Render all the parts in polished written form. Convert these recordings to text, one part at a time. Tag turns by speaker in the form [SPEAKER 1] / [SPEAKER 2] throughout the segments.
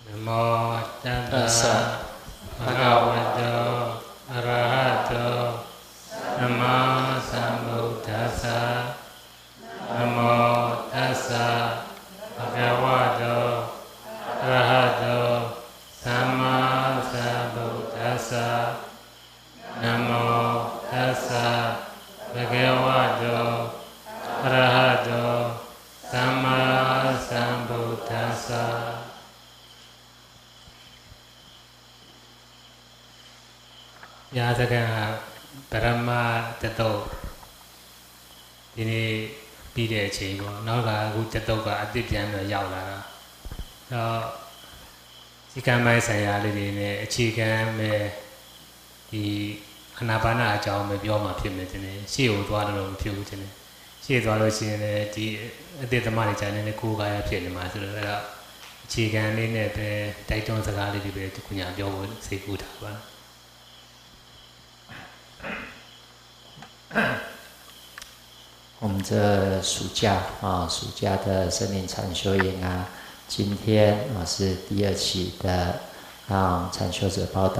[SPEAKER 1] Namo
[SPEAKER 2] ตัสสะ
[SPEAKER 1] Tassa
[SPEAKER 2] ภะคะวะโต
[SPEAKER 1] Bhagavato Arahato Namo Sambuddhassa Namo Tassa Bhagavato Arahato Sama Sambuddhassa Namo Tassa Bhagavato Arahato Sama Sambuddhassa ญาสกันปรมาตโตဒီနေ့ပြီးတဲ့အချိန်ပေါ့နောက်ကအခုတတုတ်ကအစ်စ်ပြန်တော့ရောက်လာတာတော့စီကံမိုင်းဆိုင်ရာလေးတွေနဲ့အခြေခံမဲ့ဒီအာနာပါနအကြောင်းပဲပြောမှဖြစ်မယ်တင်တယ်ရှေ့ကိုသွားလို့မဖြစ်ဘူးတင်တယ်ရှေ့သွားလို့ရှိရင်လည်းဒီအစ်စ်သမားတွေဂျာနေနဲ့ကိုယ်ကာယဖြစ်နေမှာဆိုတော့အဲ့တော့အခြေခံလေးနဲ့ပဲတိုက်တွန်းစကားလေးတွေပဲဒီကုညာပြောဖို့စိတ်ကူးတာပါ
[SPEAKER 2] 我们这暑假暑假的森林禅修营今天是第2期的禅修者报道。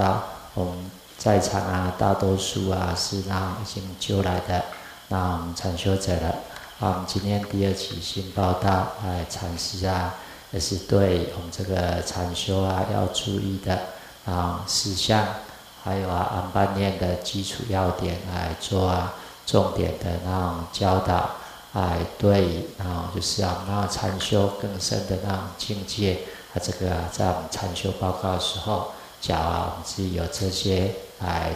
[SPEAKER 2] 我们在场大多数是已经就来的禅修者了。我们今天第2期新报道，禅师也是对我们这个禅修要注意的事项，还有安般念的基础要点来做重点的那种教导，对就是禅修更深的那种境界，这个在我们禅修报告的时候，讲我们自己有这些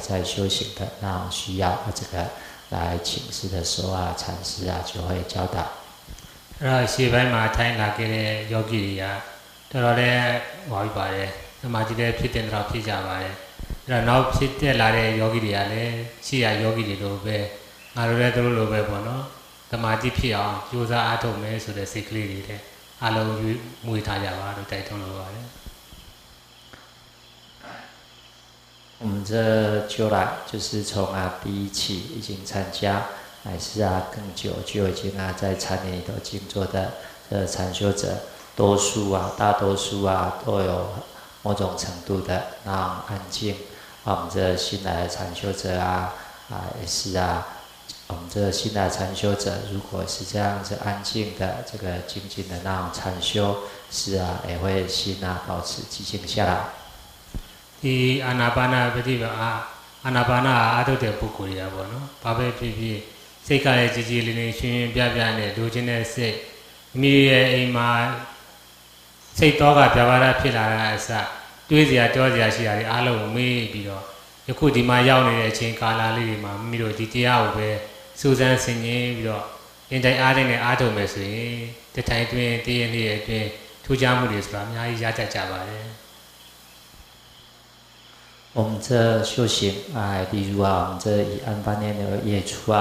[SPEAKER 2] 在修行的那种需要，这个来请示的时候禅师就会教导。
[SPEAKER 1] အဲ့တော့ရှေ့ပိုင်းမှာထိုင်းလာခဲ့တဲ့ယောဂီတွေကတော်တော်လေးဟောပြီးပါတယ်။သမာဓိလည်းဖြစ်တဲ့တော့ဖြစ်ကြပါတယ်။အဲ့တော့နောက်ဖြစ်တက်လာတဲ့ယောဂီတွေကလည်းရှေ့ရယောဂီတွေလိုပဲငါတို့လည်းသူတို့လိုပဲပေါ့နော်။သမာဓိဖြစ်အောင်ကြိုးစားအားထုတ်မယ်ဆိုတဲ့စိတ်ကလေးတွေနဲ့အလုံးမွေးထားကြပါလို့တိုက်တွန်းလိုပါတယ်။
[SPEAKER 2] 我们这就来就是从第1期已经参加，还是更久就已经在禅林里头静坐的禅修者，大多数都有某种程度的那种安静。我们这新来的禅修者也是我们这新来的禅修者，如果是这样子安静的这个静静的那种禅修，是也会心保持寂静下来。
[SPEAKER 1] ဒီအာနာပါနပฏิပါအာနာပါနအားထုတ်တဲ့ပုဂ္ဂိုလ်တွေကပေါ့နော်။ဘာပဲဖြစ်ဖြစ်စိတ်ကလည်းကြည်ကြည်လင်းလင်းရှင်ရှင်ပြပြနဲ့လိုချင်တဲ့စိတ်မိရဲ့အိမ်မှာစိတ်တော့ကပြပါရဖြစ်လာတဲ့အစတွေးစရာကြောစရာရှိတာတွေအားလုံးကိုမေးပြီးတော့ယခုဒီမှာရောက်နေတဲ့အချိန်ကာလလေးတွေမှာမိတို့ဒီတရားကိုပဲစူးစမ်းဆင်ခြင်ပြီးတော့အင်တိုင်းအားတိုင်းနဲ့အားထုတ်မယ်ဆိုရင်တထိုင်တွင်တည့်ရနေ့အတွင်းထူးခြားမှုတွေဆိုတာအများကြီးရတတ်ကြပါတယ်
[SPEAKER 2] 我们这修行例如我们这以安般念的业出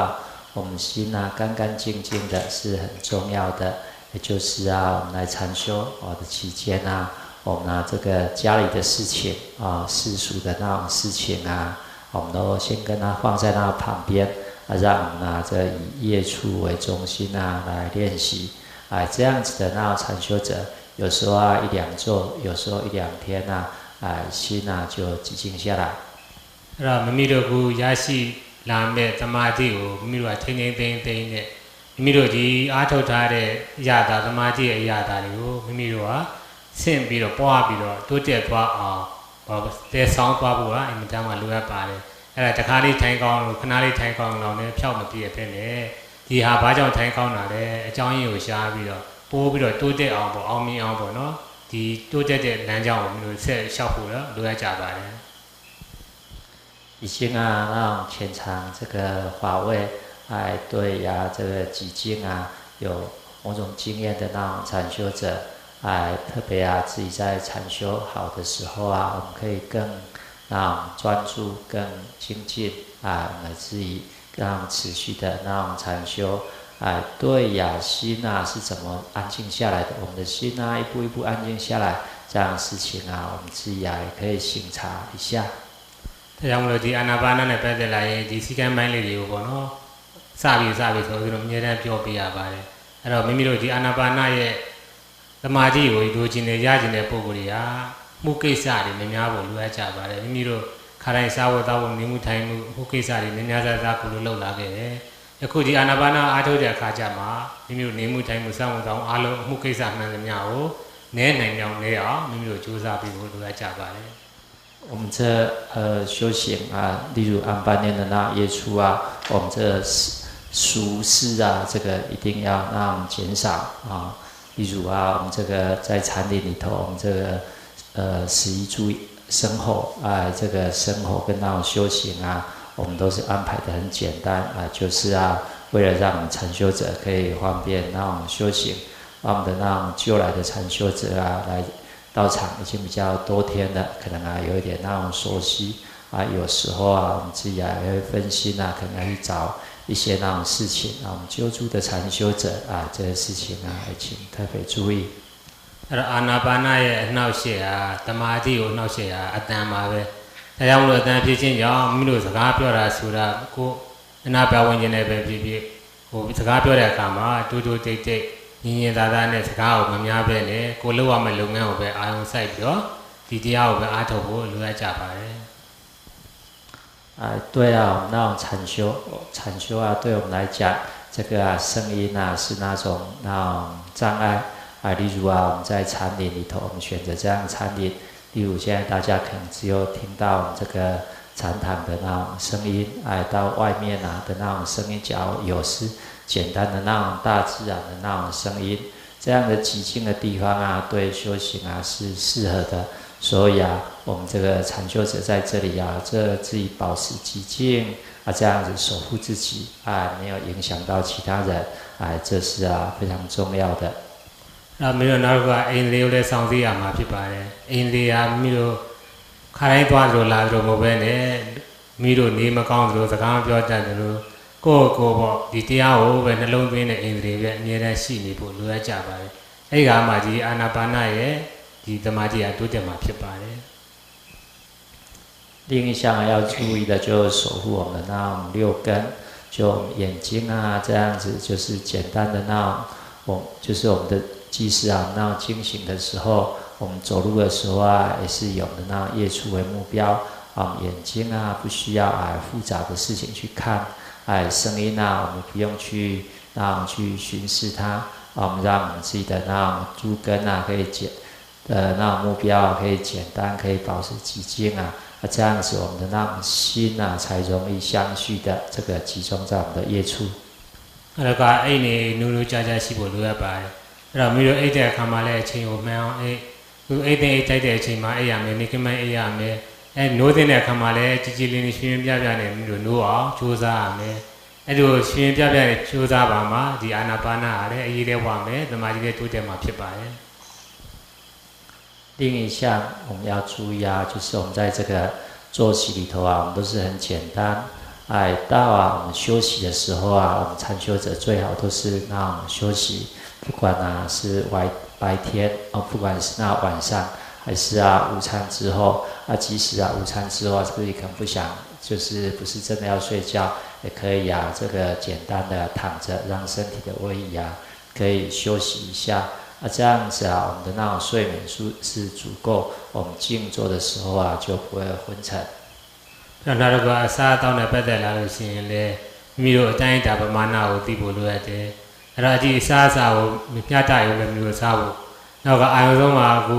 [SPEAKER 2] 我们心干干净净的是很重要的。也就是我们来禅修的期间我们这个家里的事情世俗的那种事情我们都先跟它放在那旁边让我们这以业出为中心来练习这样子的那种禅修者，有时候1、2周，有时候1、2天心就寂静下来。
[SPEAKER 1] အဲ့တော့မိမိတို့ကရရှိလာမဲ့သမာဓိကိုမိမိတို့ကထိန်းသိမ်းနဲ့မိမိတို့ဒီအားထုတ်ထားတဲ့အရာသာသမာဓိရဲ့အရာသာတွေကိုမိမိတို့ကဆင့်ပြီးတော့ပွားပြီးတော့တိုးတက်သွားအောင်တဲဆောင်သွားဖို့ကအင်မတန်မှလိုအပ်ပါတယ်အဲ့ဒါတခါလေးထိုင်ကောင်းလို့ခဏလေးထိုင်ကောင်းတော့လည်းဖြောက်မပြည့်ဖြစ်နေဒီဟာဘာကြောင့်ထိုင်ကောင်းတာလဲအကြောင်းရင်းကိုရှားပြီးတော့ပိုးပြီးတော့တိုးတက်အောင်ပေါ့အောင်မြင်အောင်ပေါ့နော်ဒီတိုးတက်တဲ့လမ်းကြောင်းကိုမိမိတို့ဆက်လျှောက်ဖို့လိုအပ်ကြပါတယ်
[SPEAKER 2] 已经让潜藏这个法位对这个寂静有某种经验的那种禅修者特别自己在禅修好的时候我们可以更专注更精进乃至于让持续的那种禅修对心是怎么安静下来的，我们的心一步一步安静下来，这样的事情我们自己也可以省察一下。
[SPEAKER 1] ဒါကြောင့်မလို့ဒီအာနာပါနနဲ့ပတ်သက်လာရင်ဒီစီကံပိုင်းလေးတွေကိုပေါ့နော်စပြီးဆိုပြီးတော့အမြဲတမ်းပြောပေးရပါတယ်အဲ့တော့မိမိတို့ဒီအာနာပါနရဲ့ သမာဓိကိုလိုချင်နေရချင်တဲ့ပုဂ္ဂိုလ်တွေကမှုကိစ္စတွေများများဖို့လိုအပ်ကြပါတယ်မိမိတို့ခါတိုင်းစားဖို့တောက်ဖို့နေမှုထိုင်မှုမှုကိစ္စတွေများများစားကိုလိုလုပ်လာခဲ့တယ်ယခုဒီအာနာပါနာအားထုတ်တဲ့အခါကျမှမိမိတို့နေမှုထိုင်မှုစောင့်မှုတောင်းအားလုံးမှုကိစ္စမှန်သမျှကိုနည်းနိုင်အောင်လဲအောင်မိမိတို့ကြိုးစားပြီးဖို့လိုအပ်ကြပါတယ်
[SPEAKER 2] 我们这修行啊，例如安般念的那业处啊，我们这俗事啊，这个一定要让减少啊。例如啊，我们这个在禅林里头，我们这个十一住生活啊，这个生活跟那种修行啊，我们都是安排的很简单啊，就是啊，为了让禅修者可以方便那种修行，让我们的那种旧来的禅修者啊来。道场已经比较多天了，可能啊有一点那种熟悉啊，有时候啊我们自己啊也会分心啊，可能要去找一些那种事情啊，我们救助的禅修者啊，这些事情啊，也请特别注意。
[SPEAKER 1] အာနာပါနာရဲ့အနှောက်အယှက်ဟာတမာတိကိုအနှောက်အယှက်ဟာအတန်ပါပဲ။ဒါကြောင့်မလို့အတန်ဖြစ်ခြင်းကြောင့်မိမိတို့စကားပြောတာဆိုတာကိုအနာပါဝင်ခြင်းနဲ့ပဲဖြစ်ဖြစ်ဟိုစကားပြောတဲ့အခါမှာတူတူတိတ်တိတ်ညီညီသာသာနဲ့စကားကိုမများပဲနဲ့ကိုလှုပ်ရမယ့်လုပ်ငန်းကိုပဲအာရုံစိုက်ပြီးတော့ဒီတရားကိုပဲအားထုတ်ဖို့လိုအပ်ကြပါတယ်
[SPEAKER 2] 对啊，那种禅修啊，对我们来讲，这个啊声音啊是那种障碍啊。例如啊，我们在禅林里头，我们选择这样禅林。例如现在大家可能只有听到我们这个禅堂的那种声音，到外面啊的那种声音，只要有时简单的那种大自然的那种声音，这样的寂静的地方啊，对修行啊是适合的。所以啊，我们这个禅修者在这里啊，这自己保持寂静啊，这样子守护自己啊，没有影响到其他人啊，这是啊非常重要的。
[SPEAKER 1] 那没有那个အိမ်လေးကိုလည်းစောင့်သိရမှာဖြစ်ပါတယ်။အိမ်လေးကမိတို့ခါတိုင်းသွားကြလို့လာကြလို့မဟုတ်ပဲနဲ့မိတို့နေမကောင်းကြလို့စကားပြောတတ်တယ်လို့ကိုပေါ့ဒီတရားကိုပဲနှလုံးသွင်းတဲ့အိမ်လေးပဲအမြဲတမ်းရှိနေဖို့လိုအပ်ကြပါတယ်။အဲ့ဒီကမှဒီအာနာပါနရဲ့ဒီသမာဓိကတိုးတက်မှာဖြစ်ပါတယ်။
[SPEAKER 2] 另一项要注意的就是守护我们的那种六根，就眼睛啊这样子，就是简单的那种，就是我们的即使啊那种惊醒的时候，我们走路的时候啊，也是有的那种业处为目标啊，眼睛啊不需要复杂的事情去看，声音啊我们不用去去巡视它啊，我们让我们自己的那种诸根啊可以那种目标啊可以简单，可以保持寂静啊。这样子，我们的那种心啊，才容易相续的这个集中在我们的业处。
[SPEAKER 1] အဲ့ဒါကအဲ့နေနူးနူးကြာကြာရှိဖို့လိုအပ်ပါတယ်။အဲ့တော့မိတို့အိတ်တဲ့အခါမှာလည်းအချိန်ကိုမှန်အောင်သူအိတ်တိုက်တဲ့အချိန်မှာအိတ်ရမယ်နေကမိုင်းအိတ်ရမယ်။နိုးတဲ့အခါမှာလည်းကြည်ကြည်လင်းလင်းရှင်ပြပြနဲ့မိတို့နိုးအောင်ကြိုးစားရမယ်။အဲ့လိုရှင်ပြပြနဲ့ကြိုးစားပါမှာဒီအာနာပါနကလည်းအရေးလေးဝမယ်သမာဓိလေးတိုးတက်မှာဖြစ်ပါတယ်။
[SPEAKER 2] 另一项我们要注意啊，就是我们在这个作息里头啊，我们都是很简单。到啊我们休息的时候啊，我们禅修者最好都是那种休息，不管是白天不管是那晚上，还是午餐之后即使午餐之后自己可能不想，就是不是真的要睡觉，也可以这个简单的躺着，让身体的位移可以休息一下。这样子我们的那种睡眠是足够，我们静坐的时候就不会昏沉。
[SPEAKER 1] နောက်တစ်ခုအစားအသောက်နဲ့ပတ်သက်လာလို့ရှိရင်လေမိတို့အတိုင်းတာပမာဏကိုသိဖို့လိုအပ်တယ်။အဲ့တော့ဒီအစားအစာကိုမျှတရုံနဲ့မျိုးစားဖို့နောက်ကအာရုံဆုံးမှာအခု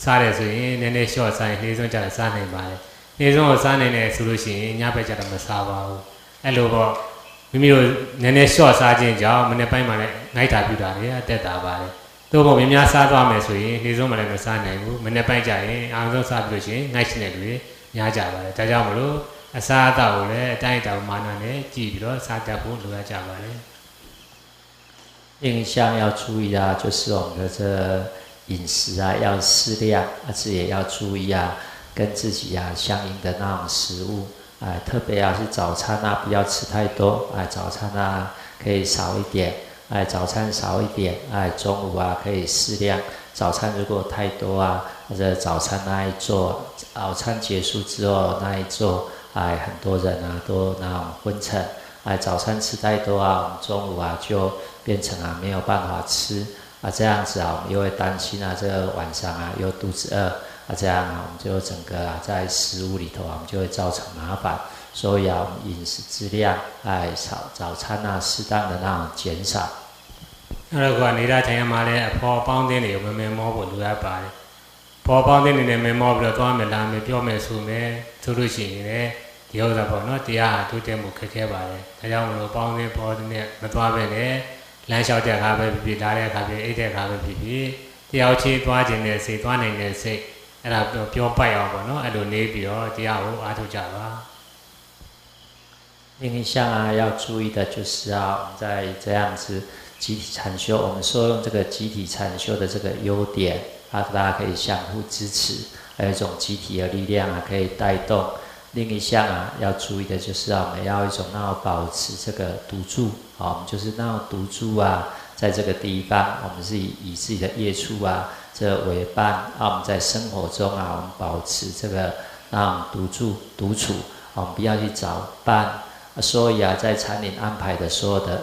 [SPEAKER 1] စားတယ်ဆိုရင်နည်းနည်းလျှော့စားရင်နှေးဆုံးကြတယ်စားနိုင်ပါတယ်။နှေးဆုံးကိုစားနိုင်တယ်ဆိုလို့ရှိရင်ညဘက်ကျတော့မစားပါဘူး။အဲ့လိုပေါ့မိမိတို့နည်းနည်းလျှော့စားခြင်းကြောင့်မနေ့ပိုင်းမှာလည်းငိုက်တာပြူတာတွေအသက်တာပါတယ်။သို့မဟုတ်များစားသွားမယ်ဆိုရင်နှေးဆုံးမှလည်းမစားနိုင်ဘူး။မနေ့ပိုင်းကျရင်အာရုံဆုံးစားပြီးလို့ရှိရင်ငိုက်နေတဲ့လူတွေများကြပါတယ်။ဒါကြောင့်မလို့အစားအသောက်ကိုလည်းအတိုင်းအတာမာနနဲ့ကြည့်ပြီးတော့စားတတ်ဖို့လိုအပ်ကြပါတယ်
[SPEAKER 2] 另一项要注意就是我们的这饮食要适量，自己也要注意跟自己相应的那种食物特别是早餐不要吃太多早餐可以少一点早餐少一点中午可以适量。早餐如果太多或者早餐那一座，早餐结束之后那一座很多人都那种昏沉早餐吃太多我们中午就变成没有办法吃这样子我们又会担心这个晚上又肚子饿这样我们就整个在食物里头我们就会造成麻烦，所以我们饮食质量早餐适当的减少。
[SPEAKER 1] အဲ့တော့နေတာထိုင်ရမှာလည်းအဖော်ပေါင်းသင်းတွေမမေမောဖို့လိုအပ်ပါတယ်။ဖော်ပေါင်းသင်းတွေနဲ့မေမောပြီးတော့သွားမယ်လာမယ်ပြောမယ်ဆိုမယ်ဆိုလို့ရှိရင်လည်းဒီဥစ္စာပေါ့နော်တရားတိုးတက်မှုခက်ခဲပါတယ်။ဒါကြောင့်မလို့ပေါင်းသင်းပေါ်တဲ့မသွားပဲနဲ့လမ်းလျှောက်တဲ့အခါပဲဖြစ်ဖြစ်လာတဲ့အခါပဲအိတ်တဲ့အခါပဲဖြစ်ဖြစ်တရားချေသွားခြင်းနဲ့စိတ်သွားနိုင်တဲ့စိတ်အဲ့ဒါပြောပိုက်အောင်ပေါ့နော်အဲ့လိုနေပြီးတော့တရားကိုအားထုတ်ကြပါ
[SPEAKER 2] 另一项要注意的就是我们在这样子集体禅修，我们说用这个集体禅修的这个优点大家可以相互支持，还有一种集体的力量可以带动。另一项要注意的就是我们要一种保持这个独住我们就是独住在这个地方我们是以自己的业处这为伴我们在生活中我们保持这个独住独处我们不要去找伴。所以在禅林安排的所有的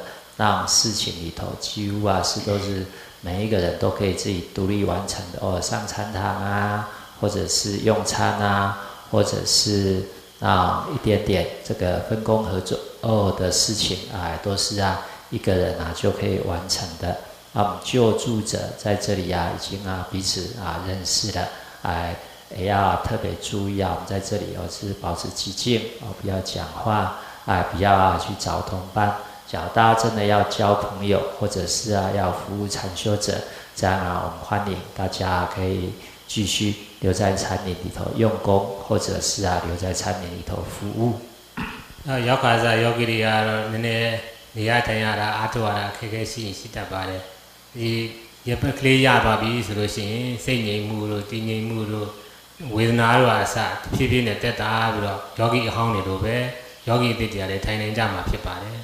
[SPEAKER 2] 事情里头几乎都是每一个人都可以自己独立完成的上禅堂或者是用餐或者是一点点这个分工合作的事情都是一个人就可以完成的。我们就住者在这里已经彼此认识了也要特别注意我们在这里是保持寂静不要讲话不要去找同伴。假如大家真的要交朋友或者是要服务禅修者，这样我们欢迎大家可以继续留在禅林里头用功，或者是留在禅林里头服务。
[SPEAKER 1] ရောက်ခါစားယောဂီတွေကတော့နည်းနည်းနေရထိုင်ရတာအားထုတ်ရတာခက်ခဲရှိတတ်ပါတယ်ဒီရပတ်ကလေးရသွားပြီဆိုလို့ရှိရင်စိတ်ငြိမ်မှုတို့တည်ငြိမ်မှုတို့ဝေဒနာတို့အစဖြည်းဖြည်းနဲ့တက်တာပြီးတော့ယောဂီအဟောင်းတွေလိုပဲယောဂီအသစ်တွေကလည်းထိုင်နိုင်ကြမှာဖြစ်ပါတယ်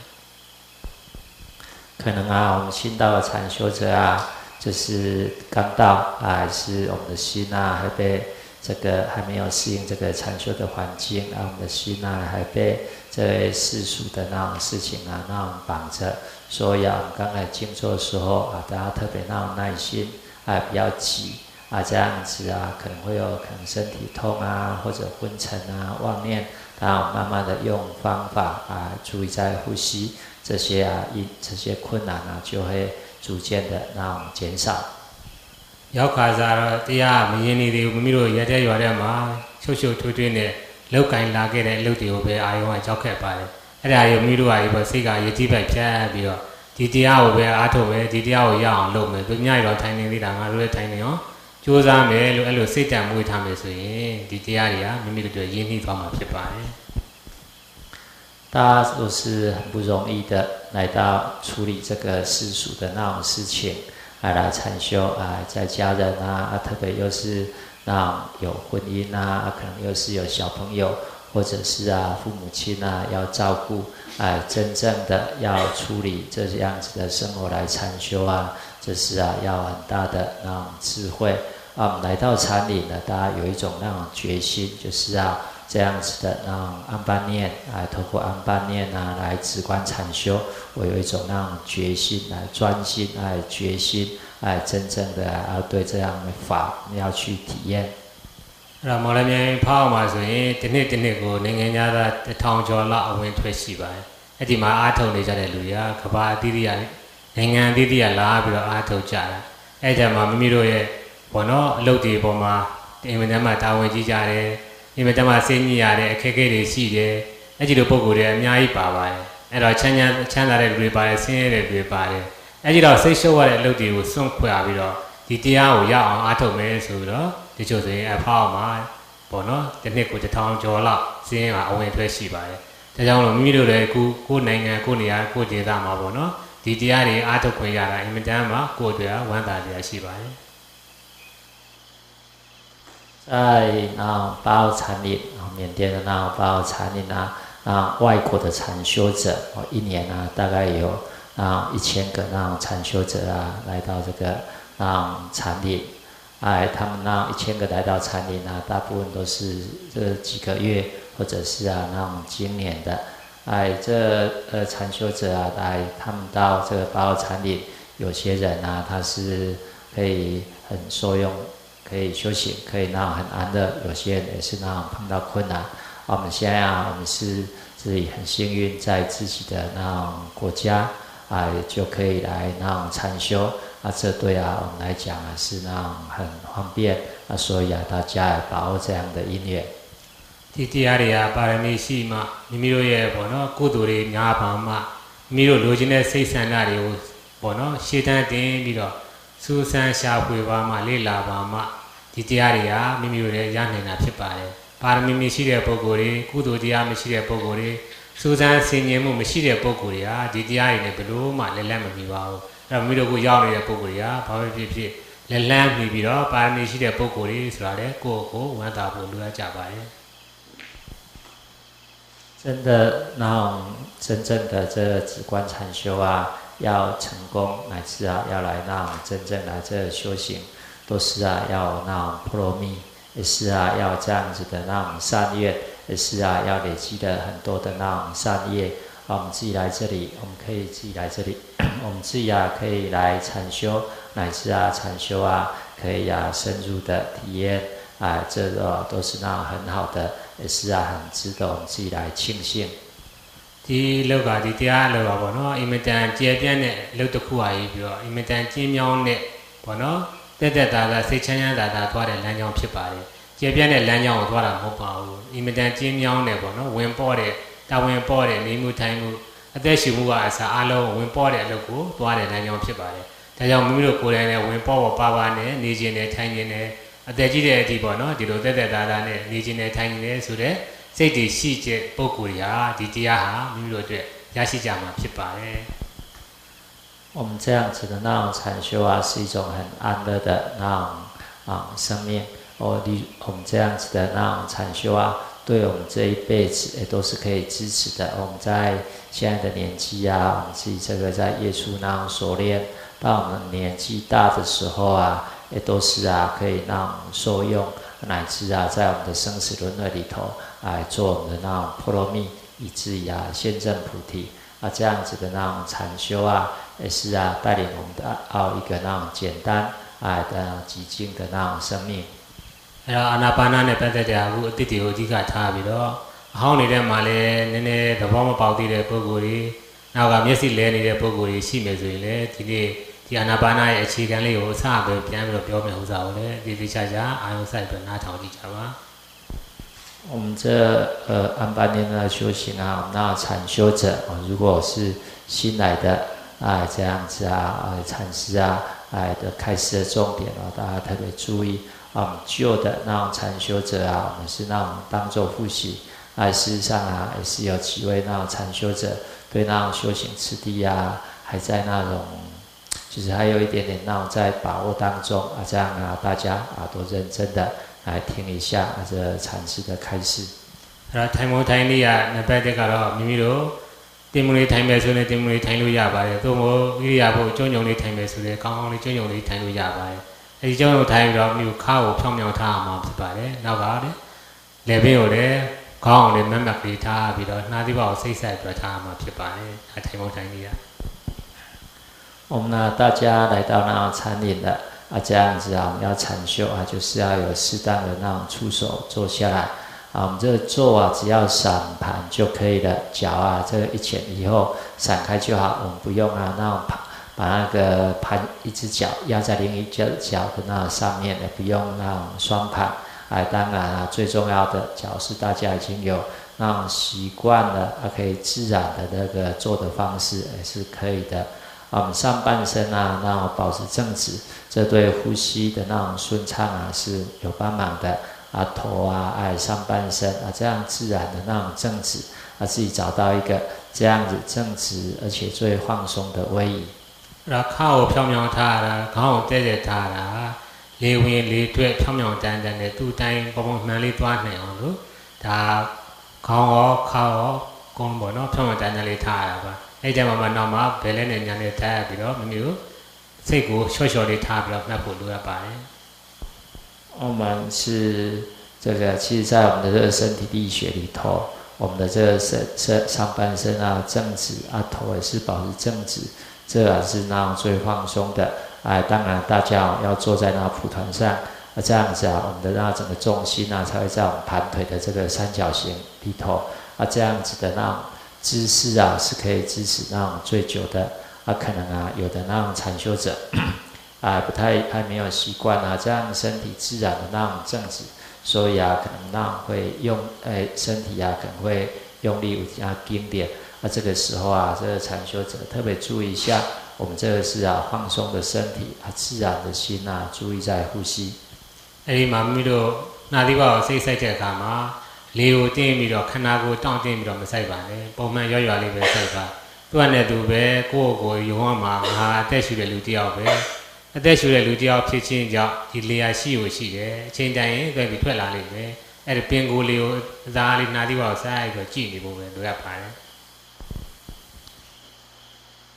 [SPEAKER 2] 可能我们新到的禅修者就是刚到还是我们的心还被这个还没有适应这个禅修的环境我们的心还被这世俗的事情绑着，所以我们刚才静坐的时候大家特别耐心不要急这样子可能会有可能身体痛或者昏沉妄念，慢慢的用方法注意在呼吸，这些困难就会逐渐的减少。
[SPEAKER 1] ရောက်ခါစားတော့တရားမရင်နေသေးဘူးမိမိတို့ရက်တဲ့ရွာထဲမှာရှုပ်ရှုပ်ထွေးထွေးနဲ့လောက်ကင်လာခဲ့တဲ့အလုပ်တွေကိုပဲအာယုံကကြောက်ခဲ့ပါတယ်အဲ့ဒါကိုမိမိတို့ပဲစိတ်ကရည်ကြည်ပိုက်ဖြတ်ပြီးတော့ဒီတရားကိုပဲအားထုတ်မယ်ဒီတရားကိုရအောင်လုပ်မယ်သူများရောထိုင်နေသေးတာငါတို့လည်းထိုင်နေရောကြိုးစားမယ်လို့အဲ့လိုစိတ်တံမွေးထားမယ်ဆိုရင်ဒီတရားတွေကမိမိတို့ရင်းနှီးသွားမှာဖြစ်ပါတယ်
[SPEAKER 2] 大家都是很不容易的来到处理这个世俗的事情来禅修在家人特别又是有婚姻可能又是有小朋友或者是父母亲要照顾真正的要处理这样子的生活来禅修这是要很大的智慧来到禅林呢大家有一种决心，就是这样子的安般念透过安般念来直观禅修，我有一种决心来专心决心真正的要对这样的法要去体验。
[SPEAKER 1] အဲ့တော့မော်လမြိုင်ဖောက်မှာဆိုရင်တစ်နှစ်ကိုနိုင်ငံသား1000ကျော်လောက်အဝင်ထွက်ရှိပါတယ်အဲ့ဒီမှာအားထုတ်နေကြတဲ့လူတွေကကဘာအသီးသီးနိုင်ငံအသီးသီးလာပြီးတော့အားထုတ်ကြတာအဲ့ကြမှာမိမိတို့ရဲ့ဘောနော်အလုပ်တွေပေါ်မှာအင်မတန်မှတာဝန်ကြီးကြတယ်အင်မတန်မှစိတ်ညစ်ရတဲ့အခက်အခဲတွေရှိတယ်အဲ့ဒီလိုပုံကိုယ်တွေအများကြီးပါပါတယ်အဲ့တော့ချမ်းသာတဲ့လူတွေပါတယ်ဆင်းရဲတဲ့လူတွေပါတယ်အဲ့ဒီတော့စိတ်ရှုပ်ရတဲ့အလုပ်တွေကိုစွန့်ခွာပြီးတော့ဒီတရားကိုရအောင်အားထုတ်မယ်ဆိုတော့ဒီချို့ဆိုရင်အဖောက်မှာပေါ့နော်တစ်နှစ်ကို1000ကျော်လောက်စင်းအဝင်ထွက်ရှိပါတယ်ဒါကြောင့်လို့မိမိတို့လည်းကိုယ်နိုင်ငံကိုယ်နေရာကိုယ်ဒေသမှာပေါ့နော်ဒီတရားတွေအားထုတ်ခွင့်ရတာအင်မတန်မှကိုယ်တွေဝမ်းသာကြရှိပါတယ်
[SPEAKER 2] 在巴奥禅林缅甸的巴奥禅林外国的禅修者一年大概有1000个禅修者来到这个禅林他们1000个来到禅林大部分都是这几个月或者是今年的这禅修者他们到这个巴奥禅林有些人啊，他是可以很受用，可以修行，可以那种很安乐；有些人也是那种碰到困难。我们现在啊，我们是自己很幸运，在自己的那种国家啊，就可以来那种禅修。这对啊，我们来讲啊，是那种很方便。所以啊，大家也把握这样的因缘。
[SPEAKER 1] ဒီတရားတွေကပါရမီရှိမှမိမိတို့ရဲ့ပေါ့နော်ကုသိုလ်တွေများပါမှမိမိတို့လိုချင်တဲ့စိတ်ဆန္ဒတွေကိုပေါ့နော်ရှေ့တန်းတင်ပြီးတော့စူးစမ်းရှာဖွေပါမှလေ့လာပါမှဒီတရားတွေကမိမိတို့ရဲ့ရနိုင်တာဖြစ်ပါတယ်ပါရမီမရှိတဲ့ပုဂ္ဂိုလ်တွေကုသိုလ်တရားမရှိတဲ့ပုဂ္ဂိုလ်တွေစူးစမ်းဆင်ခြင်မှုမရှိတဲ့ပုဂ္ဂိုလ်တွေဟာဒီတရားတွေနဲ့ဘယ်လို့မှလက်မမီပါဘူးအဲ့တော့မိမိတို့ကိုရောက်နေတဲ့ပုဂ္ဂိုလ်တွေကဘာပဲဖြစ်ဖြစ်လက်လန်းပြီးတော့ပါရမီရှိတဲ့ပုဂ္ဂိုလ်တွေဆိုတာလေကိုယ့်ကိုဝမ်းသာဖို့လိုအပ်ကြပါတယ်
[SPEAKER 2] 真的那种真正的这个止观禅修啊，要成功，乃至啊要来那种真正来这个修行，都是啊要那种波罗蜜，也是啊要这样子的那种善愿，也是啊要累积的很多的那种善业。我们自己来这里，我们可以自己来这里，我们自己啊可以来禅修，乃至啊禅修啊可以啊深入的体验啊，这个都是那种很好的。也是啊，很值得我们自己来庆幸。
[SPEAKER 1] ဒီလောကဒီတရားလောကပေါ့နော်အင်မတန်ကျေပြန့်တဲ့လောက်တစ်ခုဟာကြီးပြီးတော့အင်မတန်ကျင်းမြောင်းတဲ့ပေါ့နော်တက်တက်တာတာစိတ်ချမ်းချမ်းသာသာသွားတဲ့လမ်းကြောင်းဖြစ်ပါတယ်ကျေပြန့်တဲ့လမ်းကြောင်းကိုသွားတာမဟုတ်ပါဘူးအင်မတန်ကျင်းမြောင်းတဲ့ပေါ့နော်ဝင်ပေါ်တဲ့တာဝန်ပေါ်တဲ့နေမှုထိုင်မှုအသက်ရှင်မှုကအစားအလုံးဝင်ပေါ်တဲ့အလုပ်ကိုသွားတဲ့လမ်းကြောင်းဖြစ်ပါတယ်ဒါကြောင့်မိမိတို့ကိုယ်တိုင်လည်းဝင်ပေါ်ပါပါနဲ့နေခြင်းနဲ့ထိုင်ခြင်းနဲ့အသက်ကြီးတဲ့အထိပေါ့နော်ဒီလိုတက်တက်တာတာနဲ့နေခြင်းနဲ့ထိုင်ခြင်းနဲ့ဆိုတဲ့စိတ်တည်ရှိတဲ့ပုံကိုယ်ရာဒီတရားဟာမိမိတို့အတွက်ရရှိကြမှာဖြစ်ပါတယ်
[SPEAKER 2] 我们这样子的那种禅修啊，是一种很安乐的那种生命。我们这样子的那种禅修啊，对我们这一辈子也都是可以支持的。我们在现在的年纪啊，我们自己这个在业处那种熟练，到我们年纪大的时候啊。也都是啊，可以让受用，乃至啊，在我们的生死轮回里头，做我们的那种波罗蜜，以至于啊，现证菩提这样子的那种禅修啊，也是啊，带领我们的到一个那种简单的极静的那种生命。
[SPEAKER 1] အဲ့တော့အာနာပါနနဲ့ပတ်သက်တဲ့အခုအတိတ်ကိုအဓိကထားပြီးတော့အဟောင်းနေတဲ့မှာလည်းနည်းနည်းသဘောမပေါက်သေးတဲ့ပုဂ္ဂိုလ်တွေနောက်ကမျက်စိလဲနေတဲ့ပုဂ္ဂိုလ်တွေရှိမယ်ဆိုရင်လည်းဒီနေ့ဒီအာနာပါနရဲ့အခြေခံလေးကိုအစပဲပြန်ပြီးတော့ပြောမယ်ဥစ္စာကိုလည်းဒီချာချာအာရုံစိုက်ပြီးနားထောင်ကြည့်ကြပါ
[SPEAKER 2] 我们这安般念的修行啊，那禅修者如果是新来的这样子禅师的开示的重点大家特别注意旧的那种禅修者我们是那种当做复习事实上也是有几位那种禅修者对那种修行次第还在那种就是还有一点点那种在把握当中这样大家都认真的来听一下这禅师的开示。
[SPEAKER 1] အဲ့တော့ထိုင်မို့ထိုင်လေးနံပါတ်1ကတော့မိမိတို့တင်မလေးထိုင်မယ်ဆိုရင်တင်မလေးထိုင်လို့ရပါတယ်။သို့မဟုတ်ဣရိယာပုကျုံညုံလေးထိုင်မယ်ဆိုရင်ကောင်းကောင်းလေးကျုံညုံလေးထိုင်လို့ရပါတယ်။အဲဒီကျုံညုံထိုင်ပြီးတော့မိကိုခါကိုဖြောင်းဖြောင်းထားအောင်ဖြစ်ပါတယ်။နောက်ကလည်းလက်ပင်ကိုလည်းခေါင်းအောင်လေးမတ်မတ်ကလေးထားပြီးတော့နှာသီးပါကိုစိတ်ဆက်ပြီးထားအောင်ဖြစ်ပါတယ်။ထိုင်မို့ထိုင်လေး
[SPEAKER 2] 我们呢，大家来到那种禅林的这样子我们要禅修就是要有适当的那种出手坐下来我们这个坐只要散盘就可以了，脚这个一前一后散开就好，我们不用那种把那个盘一只脚压在另一只脚的那上面，也不用那种双盘当然最重要的脚是大家已经有那种习惯了可以自然的那个坐的方式也是可以的。我们上半身那种保持正直，这对呼吸的那种顺畅是有帮忙的头上半身这样自然的那种正直自己找到一个这样子正直而且最放松的位移。
[SPEAKER 1] 然后靠飘渺ထားတာခေါင်းကိုတဲတဲထားတာလေဝင်လေထွက်ဖြောင်းဖြောင်းတန်းတန်းနဲ့သူ့တိုင်းပုံပုံမှန်လေးသွားနိုင်အောင်လို့ဒါခေါင်းရောခါရောကုန်းပေါ့နော်ဖြောင်းဖြောင်းတန်းတန်းလေးထားရတာပါအဲ့ကြမှာနောက်မှာဘယ်လဲနဲ့ညာနဲ့ထားရပြီးတော့မိမိကိုစိတ်ကိုလျှော့လျှော့လေးထားပြီးတော့မှတ်ဖို့လိုအပ်ပါတယ်
[SPEAKER 2] 我们是这个，其实，在我们的这个身体力学里头，我们的这个上半身正直头也是保持正直，这是那种最放松的。当然大家要坐在那蒲团上，这样子我们的那整个重心才会在我们盘腿的这个三角形里头。这样子的那种姿势是可以支持那种最久的。可能有的那种禅修者不太还没有习惯这样身体自然的那种正直，所以可能那种会用身体可能会用力紧点。这个时候这个禅修者特别注意一下，我们这个是放松的身体自然的心注意在呼吸。
[SPEAKER 1] အဲဒီမှာမိတို့နာသီဝကိုစိတ်ဆိုင်တဲ့အခါမှာလေကိုတင်းပြီးတော့ခန္ဓာကိုယ်တောင့်တင်းပြီးတော့မဆိုင်ပါနဲ့ပုံမှန်ရွရွလေးပဲစိုက်ပါသူကနဲ့သူပဲကိုယ့်ကိုယ်ယုံရမှာငါအသက်ရှူတဲ့လူတစ်ယောက်ပဲအသက်ရှူတဲ့လူတစ်ယောက်ဖြစ်ခြင်းကြောင့်ဒီလေယာရှိကိုရှိတယ်အချိန်တိုင်းရင်ပဲပြီးထွက်လာလိမ့်မယ်အဲ့ဒီပင်ကိုယ်လေးကိုအသားလေးနာသီဝကိုစိုက်ပြီးတော့ကြည့်နေဖို့ပဲလိုရပါတယ်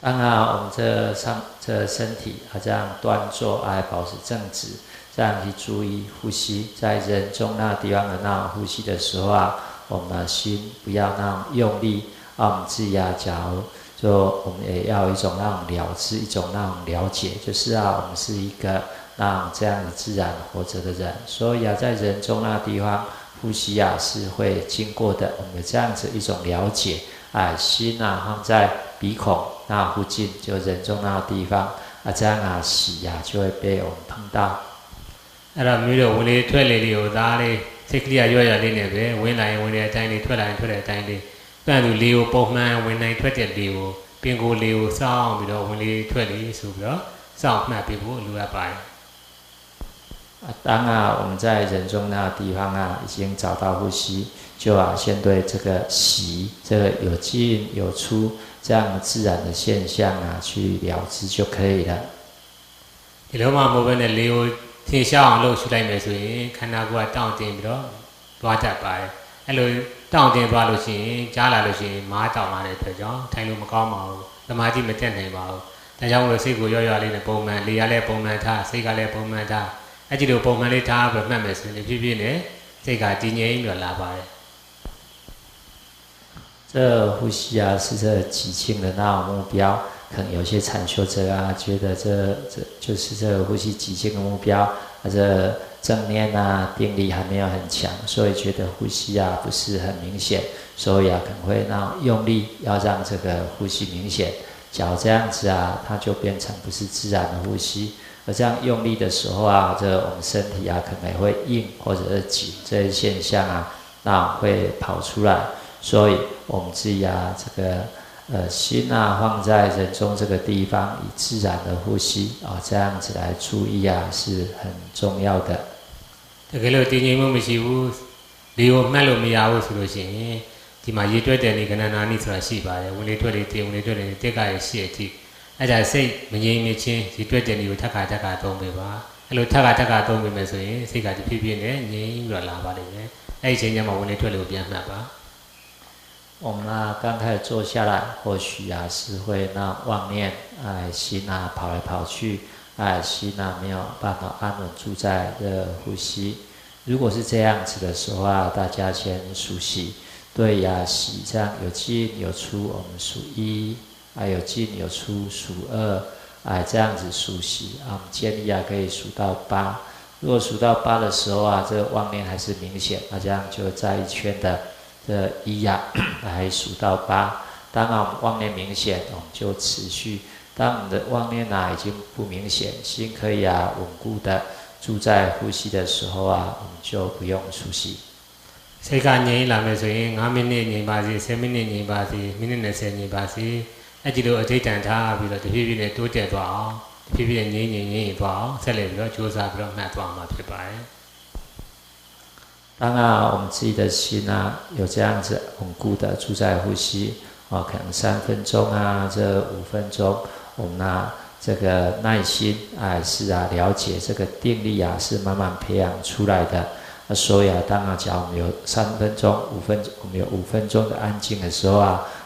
[SPEAKER 2] 当然我们这身体这样端坐保持正直，这样去注意呼吸，在人中那地方的那种呼吸的时候我们的心不要那种用力我们自己假如就我们也要有一种那种了知，一种那种了解，就是我们是一个那种这样的自然活着的人，所以在人中那地方呼吸是会经过的，我们有这样子一种了解心放在鼻孔那附近，就人中那地方这样洗就会被我们碰到。
[SPEAKER 1] အဲ့တော့မျိုးတို့ဝင်လေထွက်လေလေးကိုသားလေးစိတ်ကလေးရွရွလေးနဲ့ပဲဝင်လာရင်ဝင်တဲ့အတိုင်းလေးထွက်လာရင်ထွက်တဲ့အတိုင်းလေးပြန်သူလေးကိုပုံမှန်ဝင်နိုင်ထွက်တဲ့လေးကိုပင်ကိုယ်လေးကိုစောင်းပြီးတော့ဝင်လေထွက်လေဆိုပြီးတော့စောင့်မှတ်ပေးဖို့လိုအပ်ပါတယ်
[SPEAKER 2] 当我们在人中那地方已经找到呼吸，就先对这个息，这个有进有出这样自然的现象去了知就可以了。
[SPEAKER 1] ဒီလိုမှမဟုတ်ဘဲနဲ့လေကိုထင်ရှားအောင်လုပ်ရှုလိုက်မယ်ဆိုရင်ခန္ဓာကိုယ်ကတောင့်တင်းပြီးတော့သွားတတ်ပါတယ်အဲ့လိုတောင့်တင်းသွားလို့ရှိရင်ကြားလာလို့ရှိရင်မားတောင့်လာတဲ့အတွက်ကြောင့်ထိုင်လို့မကောင်းပါဘူးသမာဓိမတက်နိုင်ပါဘူးဒါကြောင့်လို့စိတ်ကိုရွရွလေးနဲ့ပုံမှန်လေကလည်းပုံမှန်ထားစိတ်ကလည်းပုံမှန်ထားအဲ့ဒီလိုပုံမှန်လေးထားပြီးမှတ်မယ်ဆိုရင်ဖြည်းဖြည်းနဲ့စိတ်ကတည်ငြိမ်ပြီးလာပါတယ်
[SPEAKER 2] 这呼吸是这极轻的那种目标，可能有些禅修者觉得这就是这个呼吸极轻的目标，这正念定力还没有很强，所以觉得呼吸不是很明显，所以可能会那种用力要让这个呼吸明显。假如这样子它就变成不是自然的呼吸，而这样用力的时候这我们身体可能也会硬或者是紧，这些现象那会跑出来。所以我们自己这个心放在人中这个地方，以自然的呼吸这样子来注意是很重要的。
[SPEAKER 1] တကယ်လို့တည်ငြိမ်မှုမရှိဘူးဒီကိုမှတ်လို့မရဘူးဆိုလို့ရှိရင်ဒီမှာရေတွက်တဲ့နေကဏ္ဍနာနိဆိုတာရှိပါတယ်ဝင်လေထွက်လေတည်ဝင်လေထွက်လေတက်ကရရှိအထိအဲ့ဒါစိတ်မငြိမ်မချင်းရေတွက်တဲ့နေကိုထပ်ခါသုံးပေးပါအဲ့လိုထပ်ခါသုံးပေးမယ်ဆိုရင်စိတ်ကတဖြည်းဖြည်းနဲ့ငြိမ်ပြီးတော့လာပါလိမ့်မယ်အဲ့ဒီအချိန်ကျမှဝင်လေထွက်လေကိုပြန်မှတ်ပါ
[SPEAKER 2] 我们刚开始坐下来，或许是会那妄念，心跑来跑去，心没有办法安稳住在这呼吸。如果是这样子的时候大家先数息，对息这样有进有出，我们数一，有进有出数二，这样子数息我们建议可以数到8。如果数到8的时候这个妄念还是明显，这样就在一圈的。这1来数到8，当我们妄念明显，我们就持续。当我们的妄念已经不明显，心可以稳固的住在呼吸的时候我们就不用数息。
[SPEAKER 1] စိတ်ကငြိမ်လာမယ်ဆိုရင်9မိနစ်ငြိမ်ပါစေ10မိနစ်ငြိမ်ပါစေမိနစ်20ငြိမ်ပါစေအဲ့ဒီလိုအထိတ်တန်ထားပြီးတော့တဖြည်းဖြည်းနဲ့တိုးတက်သွားအောင်တဖြည်းဖြည်းငြိမ်သွားအောင်ဆက်လက်ပြီးတော့ကြိုးစားပြီးတော့မှတ်သွားမှာဖြစ်ပါတယ်
[SPEAKER 2] 当我们自己的心有这样子稳固的住在呼吸可能3分钟这5分钟，我们这个耐心是了解这个定力是慢慢培养出来的。所以当假如我们有3分钟、5分钟，我们有5分钟的安静的时候